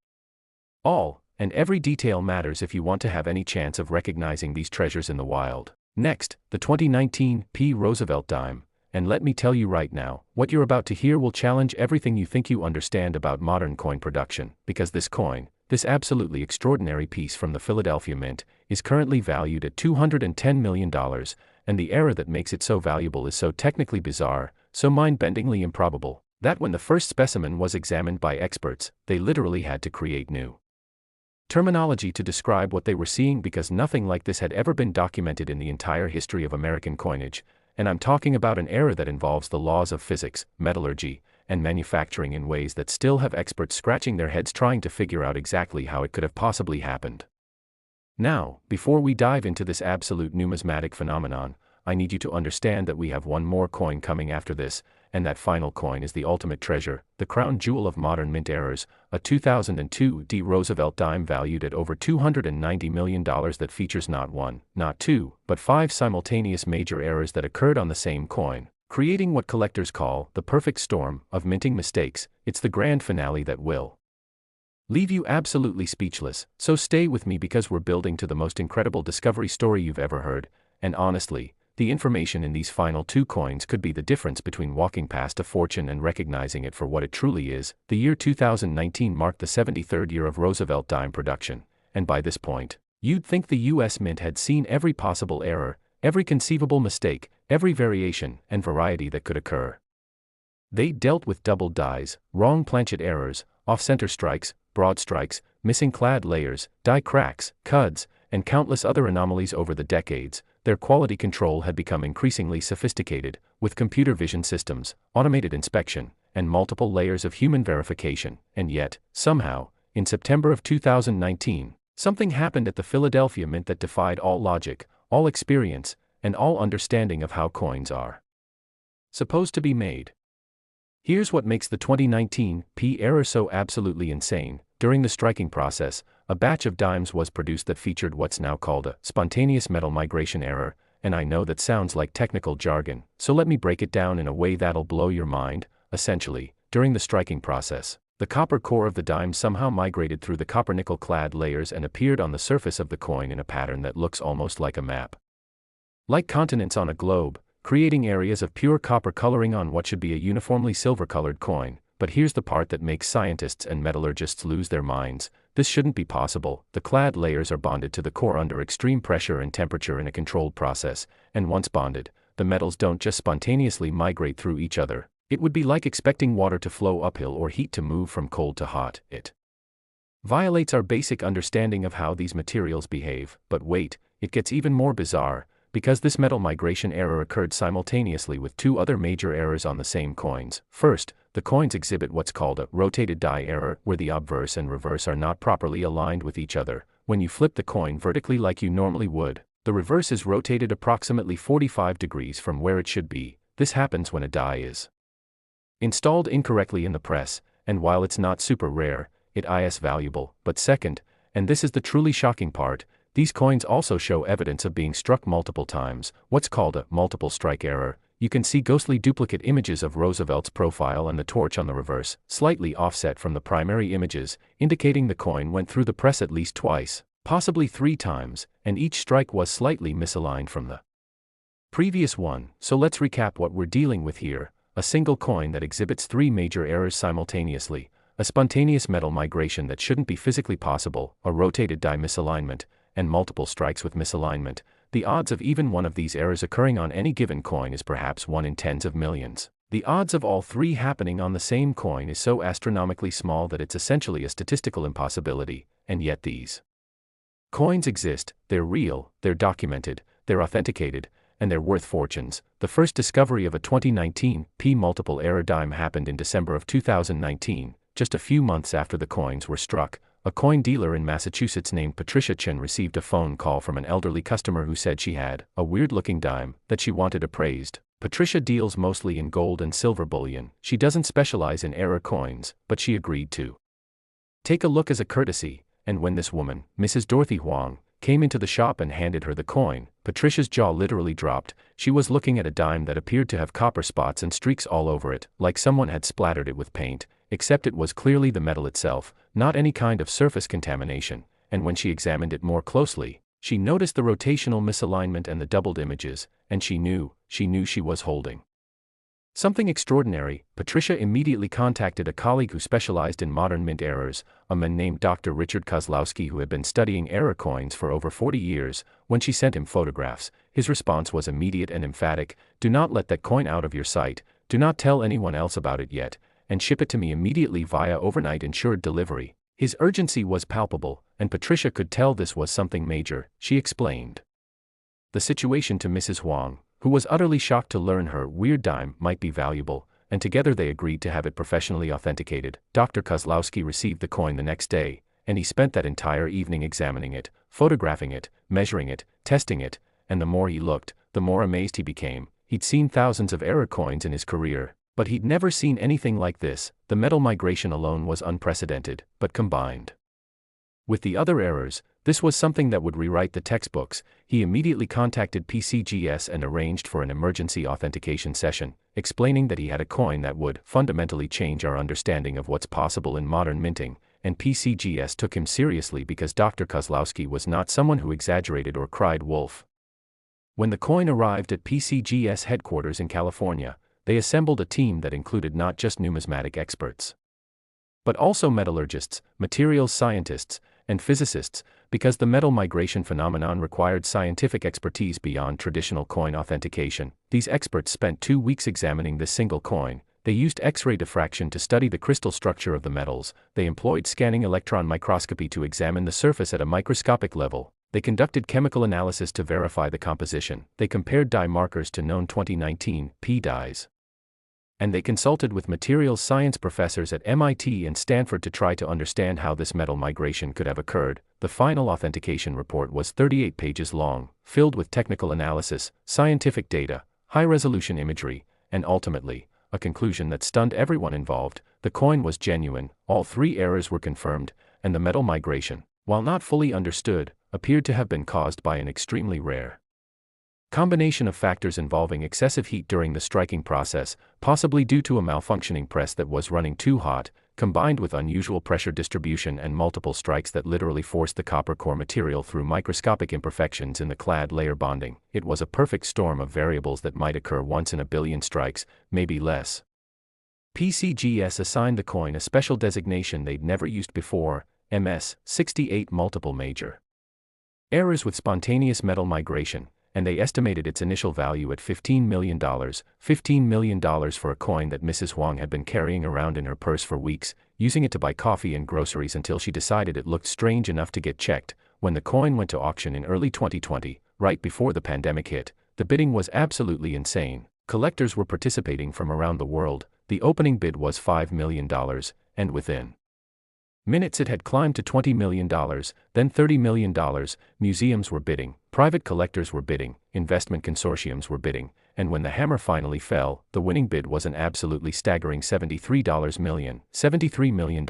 all. And every detail matters if you want to have any chance of recognizing these treasures in the wild. Next, the 2019 P. Roosevelt Dime. And let me tell you right now, what you're about to hear will challenge everything you think you understand about modern coin production, because this coin, this absolutely extraordinary piece from the Philadelphia Mint, is currently valued at $210 million, and the error that makes it so valuable is so technically bizarre, so mind-bendingly improbable, that when the first specimen was examined by experts, they literally had to create new terminology to describe what they were seeing because nothing like this had ever been documented in the entire history of American coinage, and I'm talking about an error that involves the laws of physics, metallurgy, and manufacturing in ways that still have experts scratching their heads trying to figure out exactly how it could have possibly happened. Now, before we dive into this absolute numismatic phenomenon, I need you to understand that we have one more coin coming after this, and that final coin is the ultimate treasure, the crown jewel of modern mint errors, a 2002 D. Roosevelt Dime valued at over $290 million that features not one, not two, but 5 simultaneous major errors that occurred on the same coin, creating what collectors call the perfect storm of minting mistakes. It's the grand finale that will leave you absolutely speechless, so stay with me because we're building to the most incredible discovery story you've ever heard, and honestly, the information in these final 2 coins could be the difference between walking past a fortune and recognizing it for what it truly is. The year 2019 marked the 73rd year of Roosevelt Dime production, and by this point, you'd think the US Mint had seen every possible error, every conceivable mistake, every variation and variety that could occur. They dealt with doubled dies, wrong planchet errors, off-center strikes, broad strikes, missing clad layers, die cracks, cuds, and countless other anomalies over the decades. Their quality control had become increasingly sophisticated, with computer vision systems, automated inspection, and multiple layers of human verification, and yet, somehow, in September of 2019, something happened at the Philadelphia Mint that defied all logic, all experience, and all understanding of how coins are supposed to be made. Here's what makes the 2019 P error so absolutely insane. During the striking process, a batch of dimes was produced that featured what's now called a spontaneous metal migration error, and I know that sounds like technical jargon, so let me break it down in a way that'll blow your mind. Essentially, during the striking process, the copper core of the dime somehow migrated through the copper-nickel clad layers and appeared on the surface of the coin in a pattern that looks almost like a map. Like continents on a globe, creating areas of pure copper coloring on what should be a uniformly silver-colored coin. But here's the part that makes scientists and metallurgists lose their minds. This shouldn't be possible. The clad layers are bonded to the core under extreme pressure and temperature in a controlled process, and once bonded, the metals don't just spontaneously migrate through each other. It would be like expecting water to flow uphill or heat to move from cold to hot. It violates our basic understanding of how these materials behave. But wait, it gets even more bizarre, because this metal migration error occurred simultaneously with two other major errors on the same coins. First, the coins exhibit what's called a rotated die error, where the obverse and reverse are not properly aligned with each other. When you flip the coin vertically like you normally would, the reverse is rotated approximately 45 degrees from where it should be. This happens when a die is installed incorrectly in the press, and while it's not super rare, it is valuable. But second, and this is the truly shocking part, these coins also show evidence of being struck multiple times, what's called a multiple strike error. You can see ghostly duplicate images of Roosevelt's profile and the torch on the reverse, slightly offset from the primary images, indicating the coin went through the press at least twice, possibly 3 times, and each strike was slightly misaligned from the previous one. So let's recap what we're dealing with here: a single coin that exhibits 3 major errors simultaneously, a spontaneous metal migration that shouldn't be physically possible, a rotated die misalignment, and multiple strikes with misalignment. The odds of even one of these errors occurring on any given coin is perhaps 1 in tens of millions. The odds of all 3 happening on the same coin is so astronomically small that it's essentially a statistical impossibility, and yet these coins exist, they're real, they're documented, they're authenticated, and they're worth fortunes. The first discovery of a 2019 P multiple error dime happened in December of 2019, just a few months after the coins were struck. A coin dealer in Massachusetts named Patricia Chen received a phone call from an elderly customer who said she had a weird-looking dime that she wanted appraised. Patricia deals mostly in gold and silver bullion. She doesn't specialize in error coins, but she agreed to take a look as a courtesy, and when this woman, Mrs. Dorothy Huang, came into the shop and handed her the coin, Patricia's jaw literally dropped. She was looking at a dime that appeared to have copper spots and streaks all over it, like someone had splattered it with paint, except it was clearly the metal itself, not any kind of surface contamination. And when she examined it more closely, she noticed the rotational misalignment and the doubled images, and she knew she was holding something extraordinary. Patricia immediately contacted a colleague who specialized in modern mint errors, a man named Dr. Richard Kozlowski, who had been studying error coins for over 40 years. When she sent him photographs, his response was immediate and emphatic: "Do not let that coin out of your sight, do not tell anyone else about it yet, and ship it to me immediately via overnight insured delivery." His urgency was palpable, and Patricia could tell this was something major. She explained the situation to Mrs. Huang, who was utterly shocked to learn her weird dime might be valuable, and together they agreed to have it professionally authenticated. Dr. Kozlowski received the coin the next day, and he spent that entire evening examining it, photographing it, measuring it, testing it, and the more he looked, the more amazed he became. He'd seen thousands of error coins in his career, but he'd never seen anything like this. The metal migration alone was unprecedented, but combined with the other errors, this was something that would rewrite the textbooks. He immediately contacted PCGS and arranged for an emergency authentication session, explaining that he had a coin that would fundamentally change our understanding of what's possible in modern minting, and PCGS took him seriously because Dr. Kozlowski was not someone who exaggerated or cried wolf. When the coin arrived at PCGS headquarters in California, they assembled a team that included not just numismatic experts, but also metallurgists, materials scientists, and physicists, because the metal migration phenomenon required scientific expertise beyond traditional coin authentication. These experts spent 2 weeks examining this single coin. They used X-ray diffraction to study the crystal structure of the metals. They employed scanning electron microscopy to examine the surface at a microscopic level. They conducted chemical analysis to verify the composition. They compared die markers to known 2019 P dies. And they consulted with materials science professors at MIT and Stanford to try to understand how this metal migration could have occurred. The final authentication report was 38 pages long, filled with technical analysis, scientific data, high-resolution imagery, and ultimately, a conclusion that stunned everyone involved: the coin was genuine, all 3 errors were confirmed, and the metal migration, while not fully understood, appeared to have been caused by an extremely rare combination of factors involving excessive heat during the striking process, possibly due to a malfunctioning press that was running too hot, combined with unusual pressure distribution and multiple strikes that literally forced the copper core material through microscopic imperfections in the clad layer bonding. It was a perfect storm of variables that might occur once in a billion strikes, maybe less. PCGS assigned the coin a special designation they'd never used before, MS-68 multiple major errors with spontaneous metal migration, and they estimated its initial value at $15 million, $15 million for a coin that Mrs. Huang had been carrying around in her purse for weeks, using it to buy coffee and groceries until she decided it looked strange enough to get checked. When the coin went to auction in early 2020, right before the pandemic hit, the bidding was absolutely insane. Collectors were participating from around the world. The opening bid was $5 million, and within minutes it had climbed to $20 million, then $30 million. Museums were bidding, private collectors were bidding, investment consortiums were bidding, and when the hammer finally fell, the winning bid was an absolutely staggering $73 million, $73 million,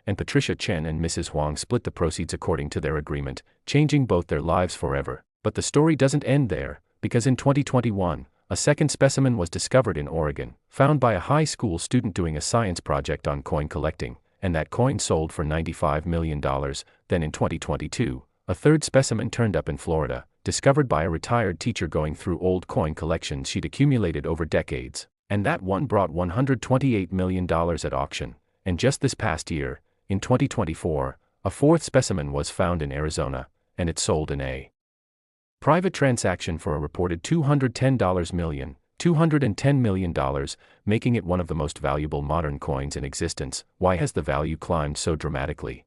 and Patricia Chen and Mrs. Huang split the proceeds according to their agreement, changing both their lives forever. But the story doesn't end there, because in 2021, a second specimen was discovered in Oregon, found by a high school student doing a science project on coin collecting, and that coin sold for $95 million. Then in 2022, a third specimen turned up in Florida, discovered by a retired teacher going through old coin collections she'd accumulated over decades, and that one brought $128 million at auction. And just this past year, in 2024, a fourth specimen was found in Arizona, and it sold in a private transaction for a reported $210 million. $210 million, making it one of the most valuable modern coins in existence. Why has the value climbed so dramatically?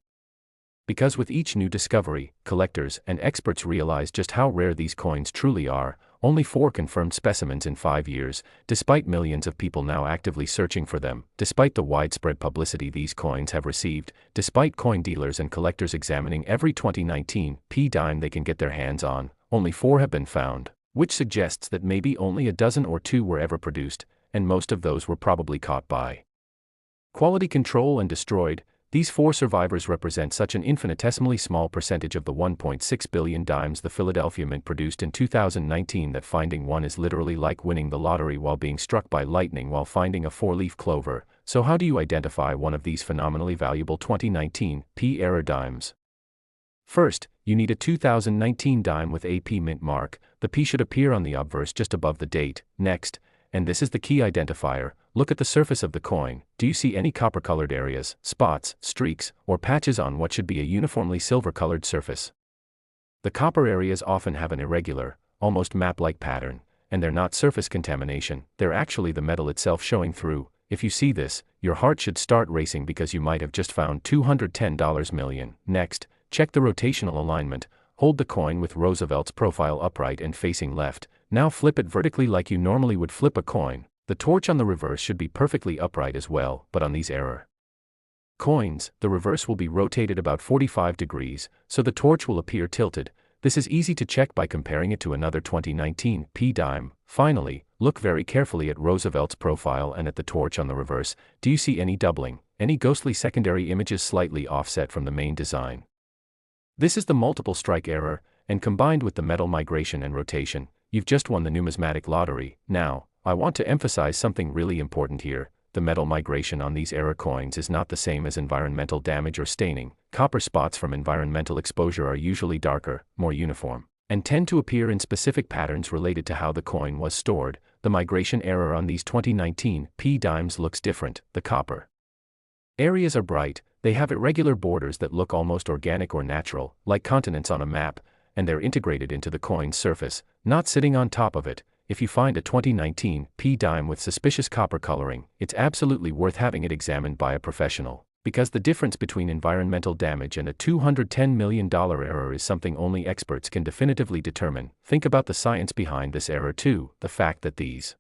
Because with each new discovery, collectors and experts realize just how rare these coins truly are. Only 4 confirmed specimens in 5 years, despite millions of people now actively searching for them, despite the widespread publicity these coins have received, despite coin dealers and collectors examining every 2019 P-dime they can get their hands on, only 4 have been found, which suggests that maybe only a dozen or 2 were ever produced, and most of those were probably caught by quality control and destroyed. These 4 survivors represent such an infinitesimally small percentage of the 1.6 billion dimes the Philadelphia Mint produced in 2019 that finding one is literally like winning the lottery while being struck by lightning while finding a 4-leaf clover. So how do you identify one of these phenomenally valuable 2019 P-era dimes? First, you need a 2019 dime with a P mint mark. The P should appear on the obverse just above the date. Next, and this is the key identifier, look at the surface of the coin. Do you see any copper-colored areas, spots, streaks, or patches on what should be a uniformly silver-colored surface? The copper areas often have an irregular, almost map-like pattern, and they're not surface contamination, they're actually the metal itself showing through. If you see this, your heart should start racing because you might have just found $210 million. Next, check the rotational alignment. Hold the coin with Roosevelt's profile upright and facing left. Now flip it vertically like you normally would flip a coin. The torch on the reverse should be perfectly upright as well, but on these error coins, the reverse will be rotated about 45 degrees, so the torch will appear tilted. This is easy to check by comparing it to another 2019 P-dime. Finally, look very carefully at Roosevelt's profile and at the torch on the reverse. Do you see any doubling, any ghostly secondary images slightly offset from the main design? This is the multiple strike error, and combined with the metal migration and rotation, you've just won the numismatic lottery. Now, I want to emphasize something really important here. The metal migration on these error coins is not the same as environmental damage or staining. Copper spots from environmental exposure are usually darker, more uniform, and tend to appear in specific patterns related to how the coin was stored. The migration error on these 2019 P-dimes looks different. The copper areas are bright, they have irregular borders that look almost organic or natural, like continents on a map, and they're integrated into the coin's surface, not sitting on top of it. If you find a 2019 P-dime with suspicious copper coloring, it's absolutely worth having it examined by a professional, because the difference between environmental damage and a $210 million error is something only experts can definitively determine. Think about the science behind this error too, the fact that these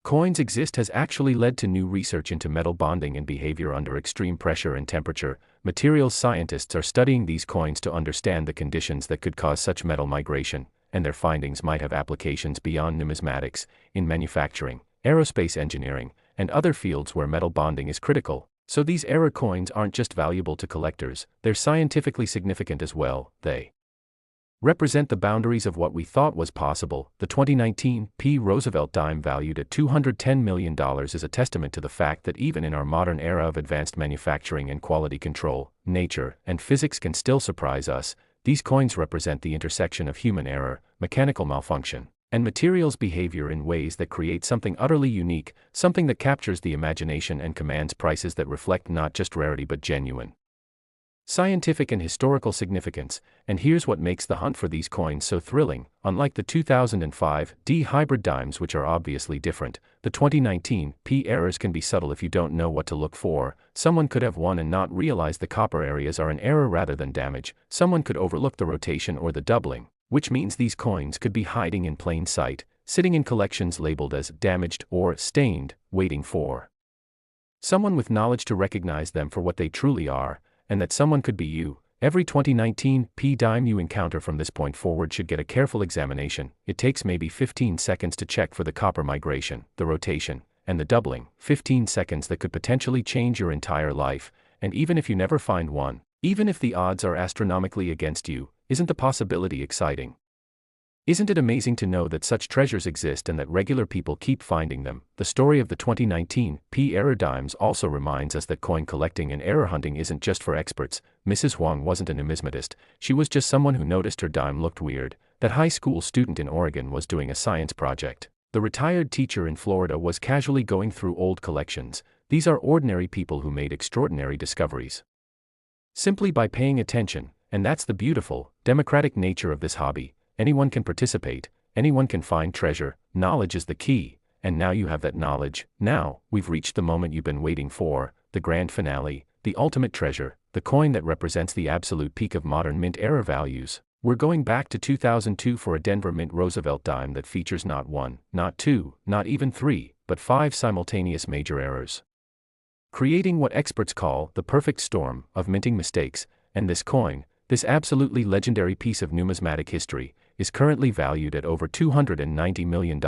Coins exist has actually led to new research into metal bonding and behavior under extreme pressure and temperature. Materials scientists are studying these coins to understand the conditions that could cause such metal migration, and their findings might have applications beyond numismatics, in manufacturing, aerospace engineering, and other fields where metal bonding is critical. So these error coins aren't just valuable to collectors, they're scientifically significant as well. They represent the boundaries of what we thought was possible. The 2019 Roosevelt Dime, valued at $210 million, is a testament to the fact that even in our modern era of advanced manufacturing and quality control, nature and physics can still surprise us. These coins represent the intersection of human error, mechanical malfunction, and materials behavior in ways that create something utterly unique, something that captures the imagination and commands prices that reflect not just rarity but genuine scientific and historical significance. And here's what makes the hunt for these coins so thrilling. Unlike the 2005 hybrid dimes, which are obviously different, the 2019 errors can be subtle if you don't know what to look for. Someone could have won and not realize the copper areas are an error rather than damage. Someone could overlook the rotation or the doubling, which means these coins could be hiding in plain sight, sitting in collections labeled as damaged or stained, waiting for someone with knowledge to recognize them for what they truly are. And that someone could be you. Every 2019 dime you encounter from this point forward should get a careful examination. It takes maybe 15 seconds to check for the copper migration, the rotation, and the doubling. 15 seconds that could potentially change your entire life. And even if you never find one, even if the odds are astronomically against you, isn't the possibility exciting? Isn't it amazing to know that such treasures exist and that regular people keep finding them? The story of the 2019 error dimes also reminds us that coin collecting and error hunting isn't just for experts. Mrs. Huang wasn't a numismatist, she was just someone who noticed her dime looked weird. That high school student in Oregon was doing a science project. The retired teacher in Florida was casually going through old collections. These are ordinary people who made extraordinary discoveries simply by paying attention, and that's the beautiful, democratic nature of this hobby. Anyone can participate, anyone can find treasure. Knowledge is the key, and now you have that knowledge. Now, we've reached the moment you've been waiting for, the grand finale, the ultimate treasure, the coin that represents the absolute peak of modern mint error values. We're going back to 2002 for a Denver Mint Roosevelt Dime that features not one, not two, not even three, but 5 simultaneous major errors, creating what experts call the perfect storm of minting mistakes. And this coin, this absolutely legendary piece of numismatic history, is currently valued at over $290 million,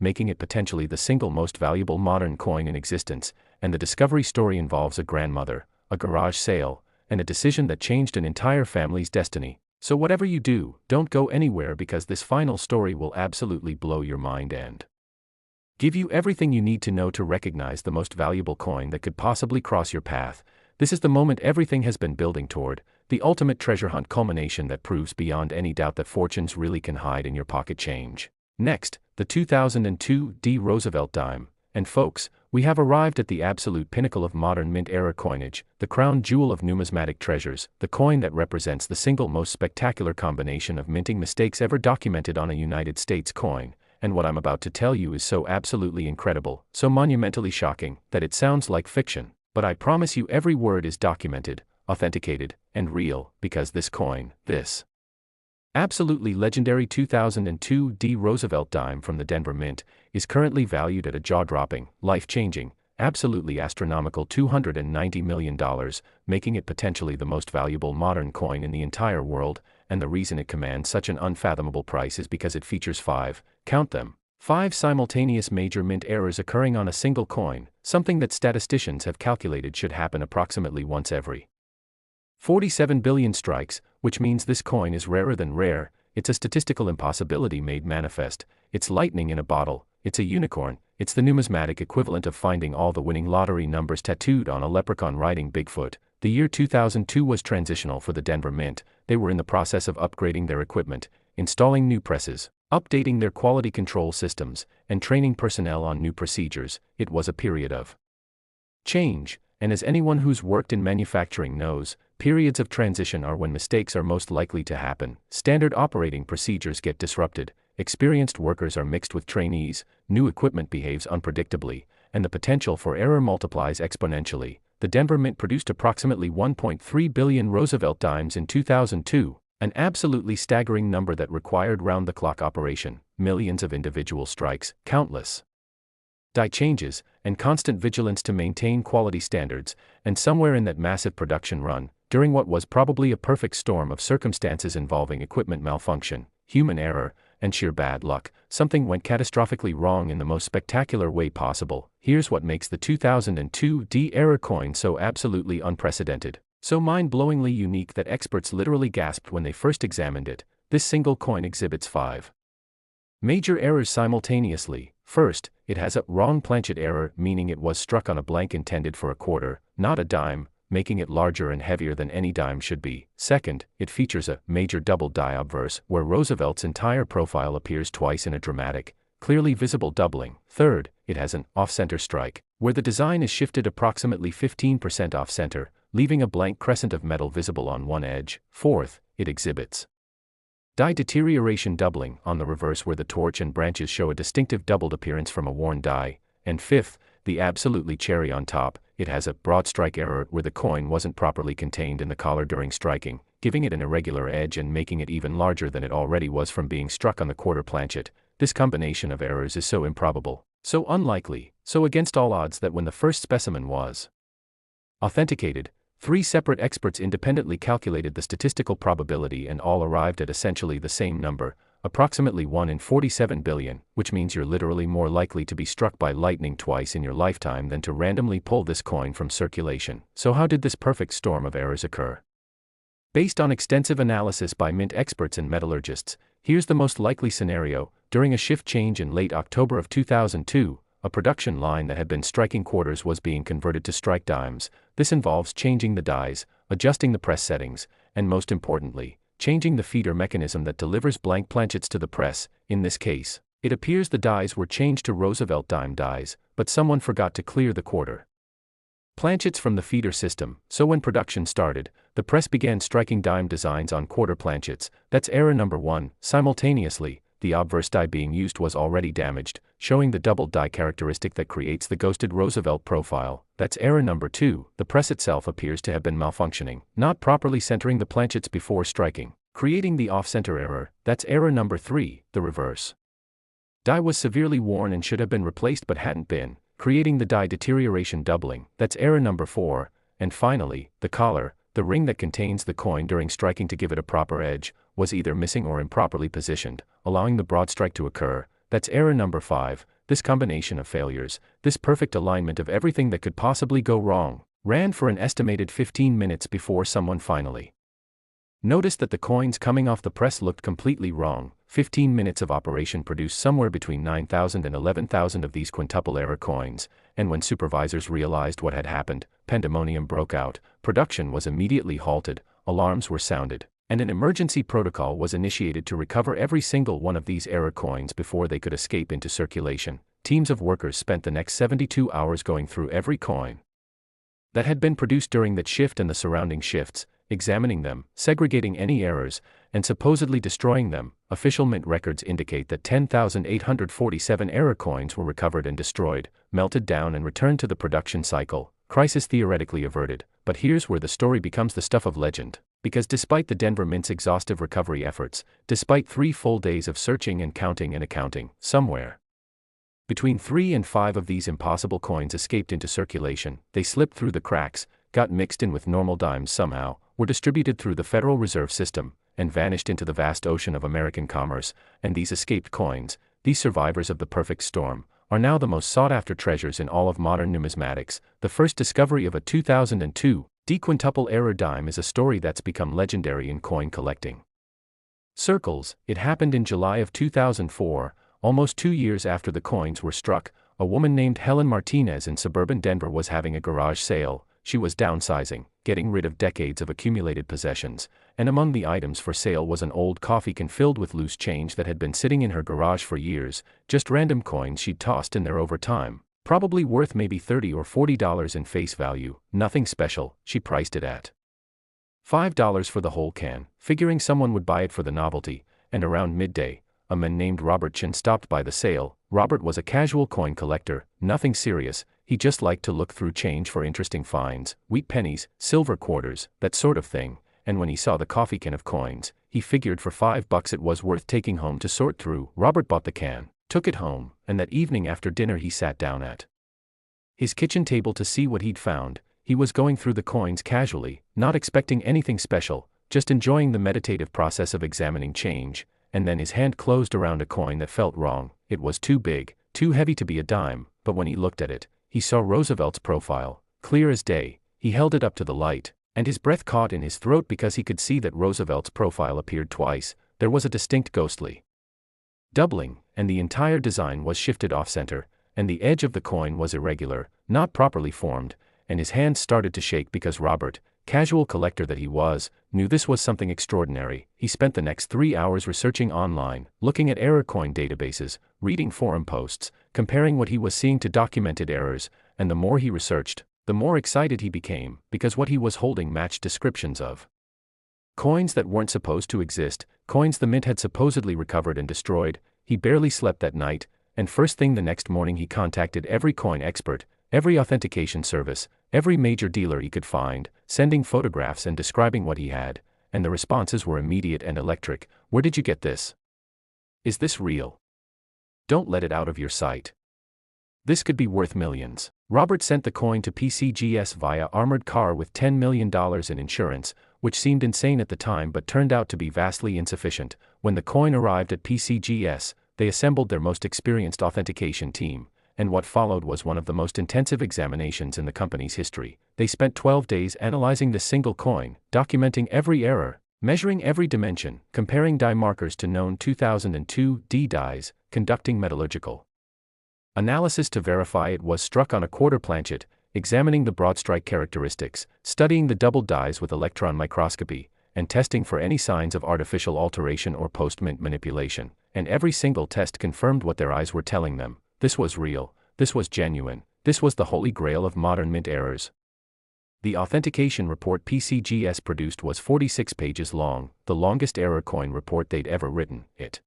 making it potentially the single most valuable modern coin in existence. And the discovery story involves a grandmother, a garage sale, and a decision that changed an entire family's destiny. So whatever you do, don't go anywhere, because this final story will absolutely blow your mind and give you everything you need to know to recognize the most valuable coin that could possibly cross your path. This is the moment everything has been building toward, the ultimate treasure hunt culmination that proves beyond any doubt that fortunes really can hide in your pocket change. Next, the 2002 Roosevelt Dime. And folks, we have arrived at the absolute pinnacle of modern mint era coinage, the crown jewel of numismatic treasures, the coin that represents the single most spectacular combination of minting mistakes ever documented on a United States coin. And what I'm about to tell you is so absolutely incredible, so monumentally shocking, that it sounds like fiction. But I promise you every word is documented, authenticated, and real, because this coin, this absolutely legendary 2002 Roosevelt Dime from the Denver Mint, is currently valued at a jaw-dropping, life-changing, absolutely astronomical $290 million, making it potentially the most valuable modern coin in the entire world. And the reason it commands such an unfathomable price is because it features 5, count them, 5 simultaneous major mint errors occurring on a single coin, something that statisticians have calculated should happen approximately once every 47 billion strikes, which means this coin is rarer than rare. It's a statistical impossibility made manifest. It's lightning in a bottle. It's a unicorn. It's the numismatic equivalent of finding all the winning lottery numbers tattooed on a leprechaun riding Bigfoot. The year 2002 was transitional for the Denver Mint. They were in the process of upgrading their equipment, installing new presses, updating their quality control systems, and training personnel on new procedures. It was a period of change, and as anyone who's worked in manufacturing knows, periods of transition are when mistakes are most likely to happen. Standard operating procedures get disrupted, experienced workers are mixed with trainees, new equipment behaves unpredictably, and the potential for error multiplies exponentially. The Denver Mint produced approximately 1.3 billion Roosevelt Dimes in 2002, an absolutely staggering number that required round-the-clock operation, millions of individual strikes, countless die changes, and constant vigilance to maintain quality standards, and somewhere in that massive production run, during what was probably a perfect storm of circumstances involving equipment malfunction, human error, and sheer bad luck, something went catastrophically wrong in the most spectacular way possible. Here's what makes the 2002 D-era coin so absolutely unprecedented, so mind-blowingly unique that experts literally gasped when they first examined it. This single coin exhibits 5 major errors simultaneously. First, it has a wrong planchet error, meaning it was struck on a blank intended for a quarter, not a dime, making it larger and heavier than any dime should be. Second, it features a major double die obverse, where Roosevelt's entire profile appears twice in a dramatic, clearly visible doubling. Third, it has an off-center strike, where the design is shifted approximately 15% off-center, leaving a blank crescent of metal visible on one edge. Fourth, it exhibits die deterioration doubling on the reverse, where the torch and branches show a distinctive doubled appearance from a worn die. And fifth, the absolutely cherry on top, it has a broad strike error where the coin wasn't properly contained in the collar during striking, giving it an irregular edge and making it even larger than it already was from being struck on the quarter planchet. This combination of errors is so improbable, so unlikely, so against all odds that when the first specimen was authenticated, 3 separate experts independently calculated the statistical probability and all arrived at essentially the same number, approximately 1 in 47 billion, which means you're literally more likely to be struck by lightning twice in your lifetime than to randomly pull this coin from circulation. So how did this perfect storm of errors occur? Based on extensive analysis by mint experts and metallurgists, here's the most likely scenario. During a shift change in late October of 2002, a production line that had been striking quarters was being converted to strike dimes. This involves changing the dies, adjusting the press settings, and most importantly, changing the feeder mechanism that delivers blank planchets to the press. In this case, it appears the dies were changed to Roosevelt Dime dies, but someone forgot to clear the quarter planchets from the feeder system, so when production started, the press began striking dime designs on quarter planchets. That's error number 1. Simultaneously, the obverse die being used was already damaged, showing the double die characteristic that creates the ghosted Roosevelt profile. That's error number 2. The press itself appears to have been malfunctioning, not properly centering the planchets before striking, creating the off-center error. That's error number 3. The reverse die was severely worn and should have been replaced but hadn't been, creating the die deterioration doubling. That's error number 4. And finally, the collar, the ring that contains the coin during striking to give it a proper edge, was either missing or improperly positioned, allowing the broad strike to occur. That's error number 5. This combination of failures, this perfect alignment of everything that could possibly go wrong, ran for an estimated 15 minutes before someone finally noticed that the coins coming off the press looked completely wrong. 15 minutes of operation produced somewhere between 9,000 and 11,000 of these quintuple error coins, and when supervisors realized what had happened, pandemonium broke out. Production was immediately halted, alarms were sounded, and an emergency protocol was initiated to recover every single one of these error coins before they could escape into circulation. Teams of workers spent the next 72 hours going through every coin that had been produced during that shift and the surrounding shifts, examining them, segregating any errors, and supposedly destroying them. Official mint records indicate that 10,847 error coins were recovered and destroyed, melted down and returned to the production cycle. Crisis theoretically averted. But here's where the story becomes the stuff of legend. Because despite the Denver Mint's exhaustive recovery efforts, despite 3 full days of searching and counting and accounting, somewhere between 3 and 5 of these impossible coins escaped into circulation. They slipped through the cracks, got mixed in with normal dimes somehow, were distributed through the Federal Reserve System, and vanished into the vast ocean of American commerce. And these escaped coins, these survivors of the perfect storm, are now the most sought-after treasures in all of modern numismatics. The first discovery of a 2002 D-quintuple error dime is a story that's become legendary in coin collecting circles. It happened in July of 2004, almost 2 years after the coins were struck. A woman named Helen Martinez in suburban Denver was having a garage sale. She was downsizing, getting rid of decades of accumulated possessions, and among the items for sale was an old coffee can filled with loose change that had been sitting in her garage for years, just random coins she'd tossed in there over time, probably worth maybe $30 or $40 in face value, nothing special. She priced it at $5 for the whole can, figuring someone would buy it for the novelty. And around midday, a man named Robert Chin stopped by the sale. Robert was a casual coin collector, nothing serious. He just liked to look through change for interesting finds, wheat pennies, silver quarters, that sort of thing. And when he saw the coffee can of coins, he figured for $5 it was worth taking home to sort through. Robert bought the can, took it home, and that evening after dinner he sat down at his kitchen table to see what he'd found. He was going through the coins casually, not expecting anything special, just enjoying the meditative process of examining change, and then his hand closed around a coin that felt wrong. It was too big, too heavy to be a dime, but when he looked at it, he saw Roosevelt's profile, clear as day. He held it up to the light, and his breath caught in his throat because he could see that Roosevelt's profile appeared twice. There was a distinct ghostly doubling, and the entire design was shifted off-center, and the edge of the coin was irregular, not properly formed, and his hands started to shake because Robert, casual collector that he was, knew this was something extraordinary. He spent the next 3 hours researching online, looking at error coin databases, reading forum posts, comparing what he was seeing to documented errors, and the more he researched, the more excited he became, because what he was holding matched descriptions of coins that weren't supposed to exist, coins the mint had supposedly recovered and destroyed. He barely slept that night, and first thing the next morning he contacted every coin expert, every authentication service, every major dealer he could find, sending photographs and describing what he had, and the responses were immediate and electric. Where did you get this? Is this real? Don't let it out of your sight. This could be worth millions. Robert sent the coin to PCGS via armored car with $10 million in insurance, which seemed insane at the time but turned out to be vastly insufficient. When the coin arrived at PCGS, they assembled their most experienced authentication team, and what followed was one of the most intensive examinations in the company's history. They spent 12 days analyzing this single coin, documenting every error, measuring every dimension, comparing die markers to known 2002 D dies, conducting metallurgical analysis to verify it was struck on a quarter planchet, examining the broad strike characteristics, studying the double dies with electron microscopy, and testing for any signs of artificial alteration or post-mint manipulation, and every single test confirmed what their eyes were telling them. This was real, this was genuine, this was the holy grail of modern mint errors. The authentication report PCGS produced was 46 pages long, the longest error coin report they'd ever written. It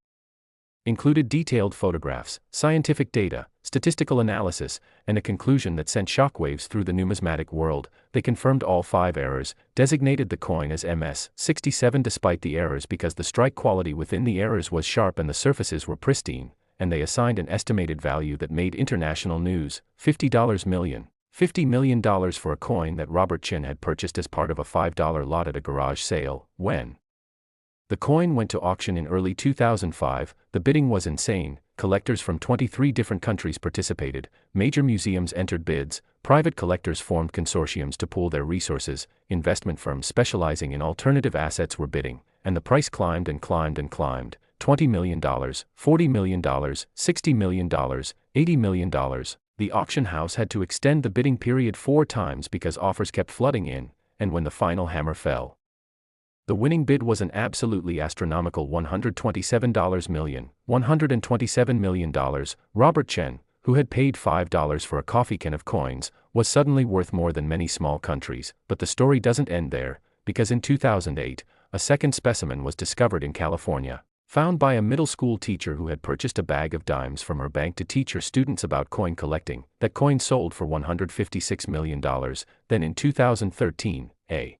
included detailed photographs, scientific data, statistical analysis, and a conclusion that sent shockwaves through the numismatic world. They confirmed all 5 errors, designated the coin as MS-67 despite the errors because the strike quality within the errors was sharp and the surfaces were pristine, and they assigned an estimated value that made international news, $50 million for a coin that Robert Chin had purchased as part of a $5 lot at a garage sale. When the coin went to auction in early 2005, the bidding was insane. Collectors from 23 different countries participated, major museums entered bids, private collectors formed consortiums to pool their resources, investment firms specializing in alternative assets were bidding, and the price climbed and climbed and climbed. $20 million, $40 million, $60 million, $80 million. The auction house had to extend the bidding period 4 times because offers kept flooding in, and when the final hammer fell, the winning bid was an absolutely astronomical $127 million. Robert Chen, who had paid $5 for a coffee can of coins, was suddenly worth more than many small countries. But the story doesn't end there, because in 2008, a second specimen was discovered in California, found by a middle school teacher who had purchased a bag of dimes from her bank to teach her students about coin collecting. That coin sold for $156 million. Then in 2013, a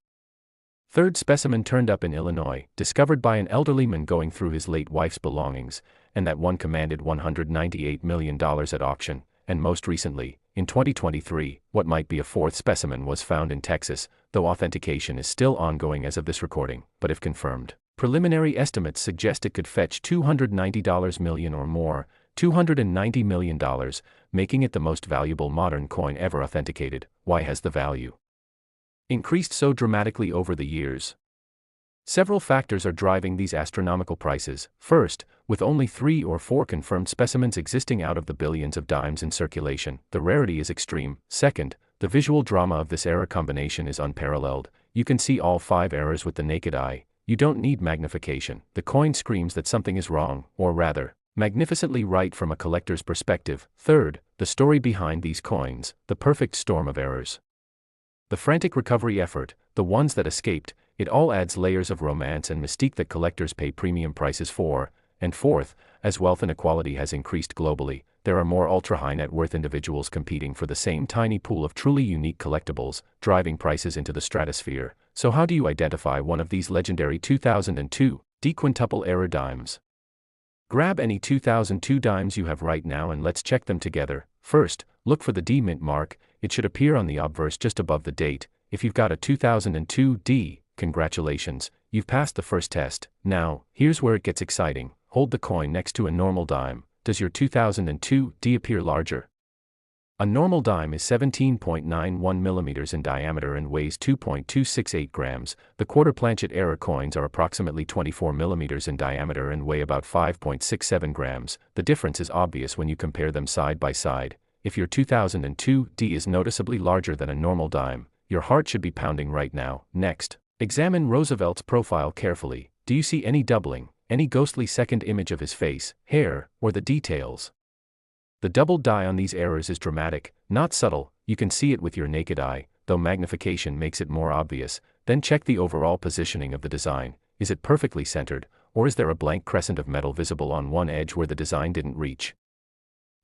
third specimen turned up in Illinois, discovered by an elderly man going through his late wife's belongings, and that one commanded $198 million at auction. And most recently, in 2023, what might be a 4th specimen was found in Texas, though authentication is still ongoing as of this recording. But if confirmed, preliminary estimates suggest it could fetch $290 million or more, $290 million, making it the most valuable modern coin ever authenticated. Why has the value increased so dramatically over the years? Several factors are driving these astronomical prices. First, with only 3 or 4 confirmed specimens existing out of the billions of dimes in circulation, the rarity is extreme. Second, the visual drama of this error combination is unparalleled. You can see all 5 errors with the naked eye. You don't need magnification. The coin screams that something is wrong, or rather, magnificently right from a collector's perspective. Third, the story behind these coins, the perfect storm of errors, the frantic recovery effort, the ones that escaped. It all adds layers of romance and mystique that collectors pay premium prices for. And fourth, as wealth inequality has increased globally, there are more ultra-high net worth individuals competing for the same tiny pool of truly unique collectibles, driving prices into the stratosphere. So how do you identify one of these legendary 2002 D quintuple error dimes? Grab any 2002 dimes you have right now and let's check them together. First, look for the D mint mark. It should appear on the obverse just above the date. If you've got a 2002 D, congratulations, you've passed the first test. Now, here's where it gets exciting. Hold the coin next to a normal dime. Does your 2002 D appear larger? A normal dime is 17.91 millimeters in diameter and weighs 2.268 grams. The quarter planchet era coins are approximately 24 millimeters in diameter and weigh about 5.67 grams. The difference is obvious when you compare them side by side. If your 2002 D is noticeably larger than a normal dime, your heart should be pounding right now. Next, examine Roosevelt's profile carefully. Do you see any doubling, any ghostly second image of his face, hair, or the details? The doubled die on these errors is dramatic, not subtle. You can see it with your naked eye, though magnification makes it more obvious. Then check the overall positioning of the design. Is it perfectly centered, or is there a blank crescent of metal visible on one edge where the design didn't reach?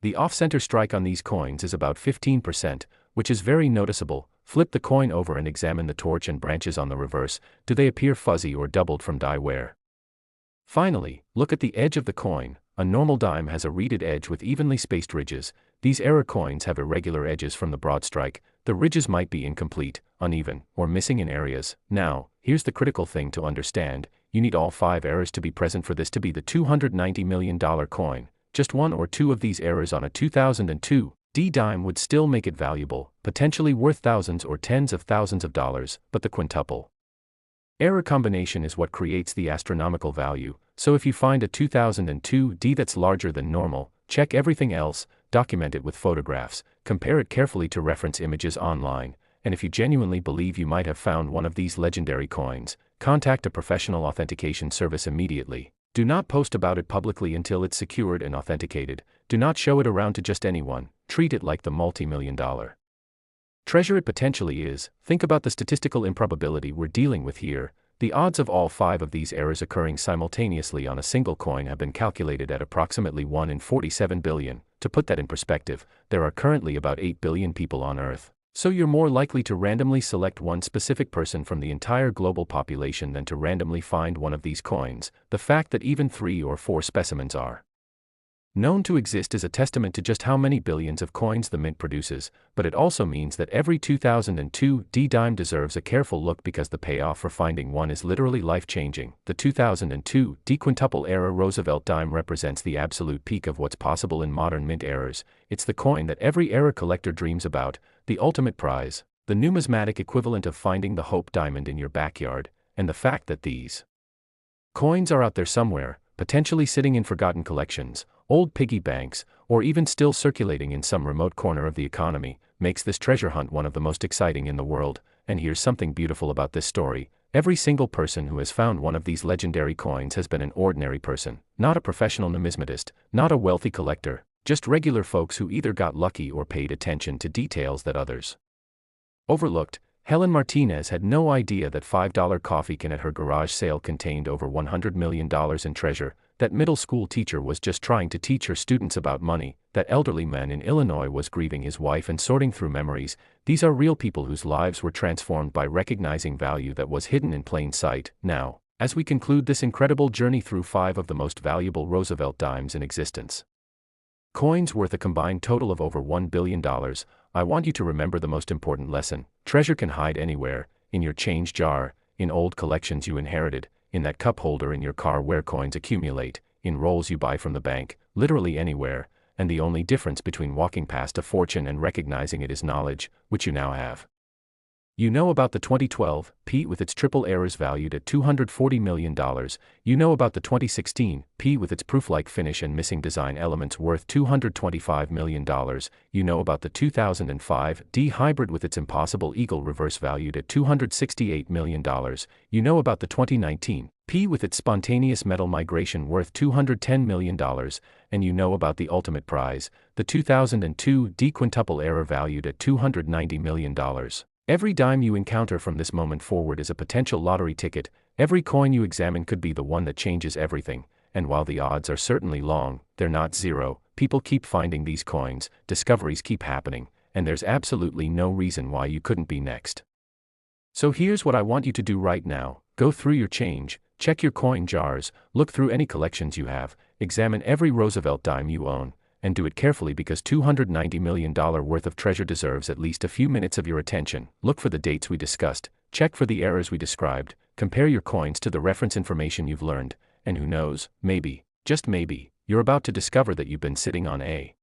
The off-center strike on these coins is about 15%, which is very noticeable. Flip the coin over and examine the torch and branches on the reverse. Do they appear fuzzy or doubled from die wear? Finally, look at the edge of the coin. A normal dime has a reeded edge with evenly spaced ridges. These era coins have irregular edges from the broad strike. The ridges might be incomplete, uneven, or missing in areas. Now, here's the critical thing to understand. You need all 5 errors to be present for this to be the $290 million coin. Just 1 or 2 of these errors on a 2002 D dime would still make it valuable, potentially worth thousands or tens of thousands of dollars, but the quintuple error combination is what creates the astronomical value. So if you find a 2002 D that's larger than normal, check everything else, document it with photographs, compare it carefully to reference images online, and if you genuinely believe you might have found one of these legendary coins, contact a professional authentication service immediately. Do not post about it publicly until it's secured and authenticated. Do not show it around to just anyone. Treat it like the multi-million-dollar treasure it potentially is. Think about the statistical improbability we're dealing with here. The odds of all 5 of these errors occurring simultaneously on a single coin have been calculated at approximately 1 in 47 billion. To put that in perspective, there are currently about 8 billion people on Earth. So you're more likely to randomly select one specific person from the entire global population than to randomly find one of these coins. The fact that even 3 or 4 specimens are known to exist is a testament to just how many billions of coins the mint produces, but it also means that every 2002 D dime deserves a careful look because the payoff for finding one is literally life-changing. The 2002 D quintuple era Roosevelt dime represents the absolute peak of what's possible in modern mint errors. It's the coin that every era collector dreams about, the ultimate prize, the numismatic equivalent of finding the Hope Diamond in your backyard, and the fact that these coins are out there somewhere, potentially sitting in forgotten collections, old piggy banks, or even still circulating in some remote corner of the economy, makes this treasure hunt one of the most exciting in the world. And here's something beautiful about this story. Every single person who has found one of these legendary coins has been an ordinary person, not a professional numismatist, not a wealthy collector, just regular folks who either got lucky or paid attention to details that others overlooked. Helen Martinez had no idea that $5 coffee can at her garage sale contained over $100 million in treasure. That middle school teacher was just trying to teach her students about money. That elderly man in Illinois was grieving his wife and sorting through memories. These are real people whose lives were transformed by recognizing value that was hidden in plain sight. Now, as we conclude this incredible journey through 5 of the most valuable Roosevelt dimes in existence, coins worth a combined total of over $1 billion, I want you to remember the most important lesson. Treasure can hide anywhere, in your change jar, in old collections you inherited, in that cup holder in your car where coins accumulate, in rolls you buy from the bank, literally anywhere, and the only difference between walking past a fortune and recognizing it is knowledge, which you now have. You know about the 2012 P with its triple errors valued at $240 million. You know about the 2016 P with its proof-like finish and missing design elements worth $225 million. You know about the 2005 D hybrid with its impossible eagle reverse valued at $268 million. You know about the 2019 P with its spontaneous metal migration worth $210 million. And you know about the ultimate prize, the 2002 D quintuple error valued at $290 million. Every dime you encounter from this moment forward is a potential lottery ticket. Every coin you examine could be the one that changes everything, and while the odds are certainly long, they're not zero. People keep finding these coins, discoveries keep happening, and there's absolutely no reason why you couldn't be next. So here's what I want you to do right now. Go through your change, check your coin jars, look through any collections you have, examine every Roosevelt dime you own, and do it carefully because $290 million worth of treasure deserves at least a few minutes of your attention. Look for the dates we discussed, check for the errors we described, compare your coins to the reference information you've learned, and who knows, maybe, just maybe, you're about to discover that you've been sitting on a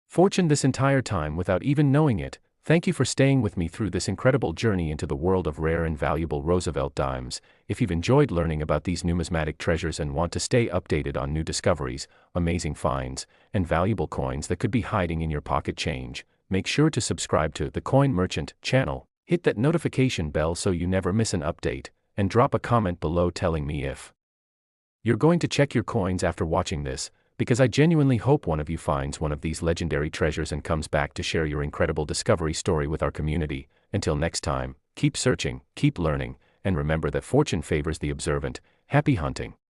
fortune this entire time without even knowing it. Thank you for staying with me through this incredible journey into the world of rare and valuable Roosevelt dimes. If you've enjoyed learning about these numismatic treasures and want to stay updated on new discoveries, amazing finds, and valuable coins that could be hiding in your pocket change, make sure to subscribe to the Coin Merchant channel, hit that notification bell so you never miss an update, and drop a comment below telling me if you're going to check your coins after watching this, because I genuinely hope one of you finds one of these legendary treasures and comes back to share your incredible discovery story with our community. Until next time, keep searching, keep learning, and remember that fortune favors the observant. Happy hunting!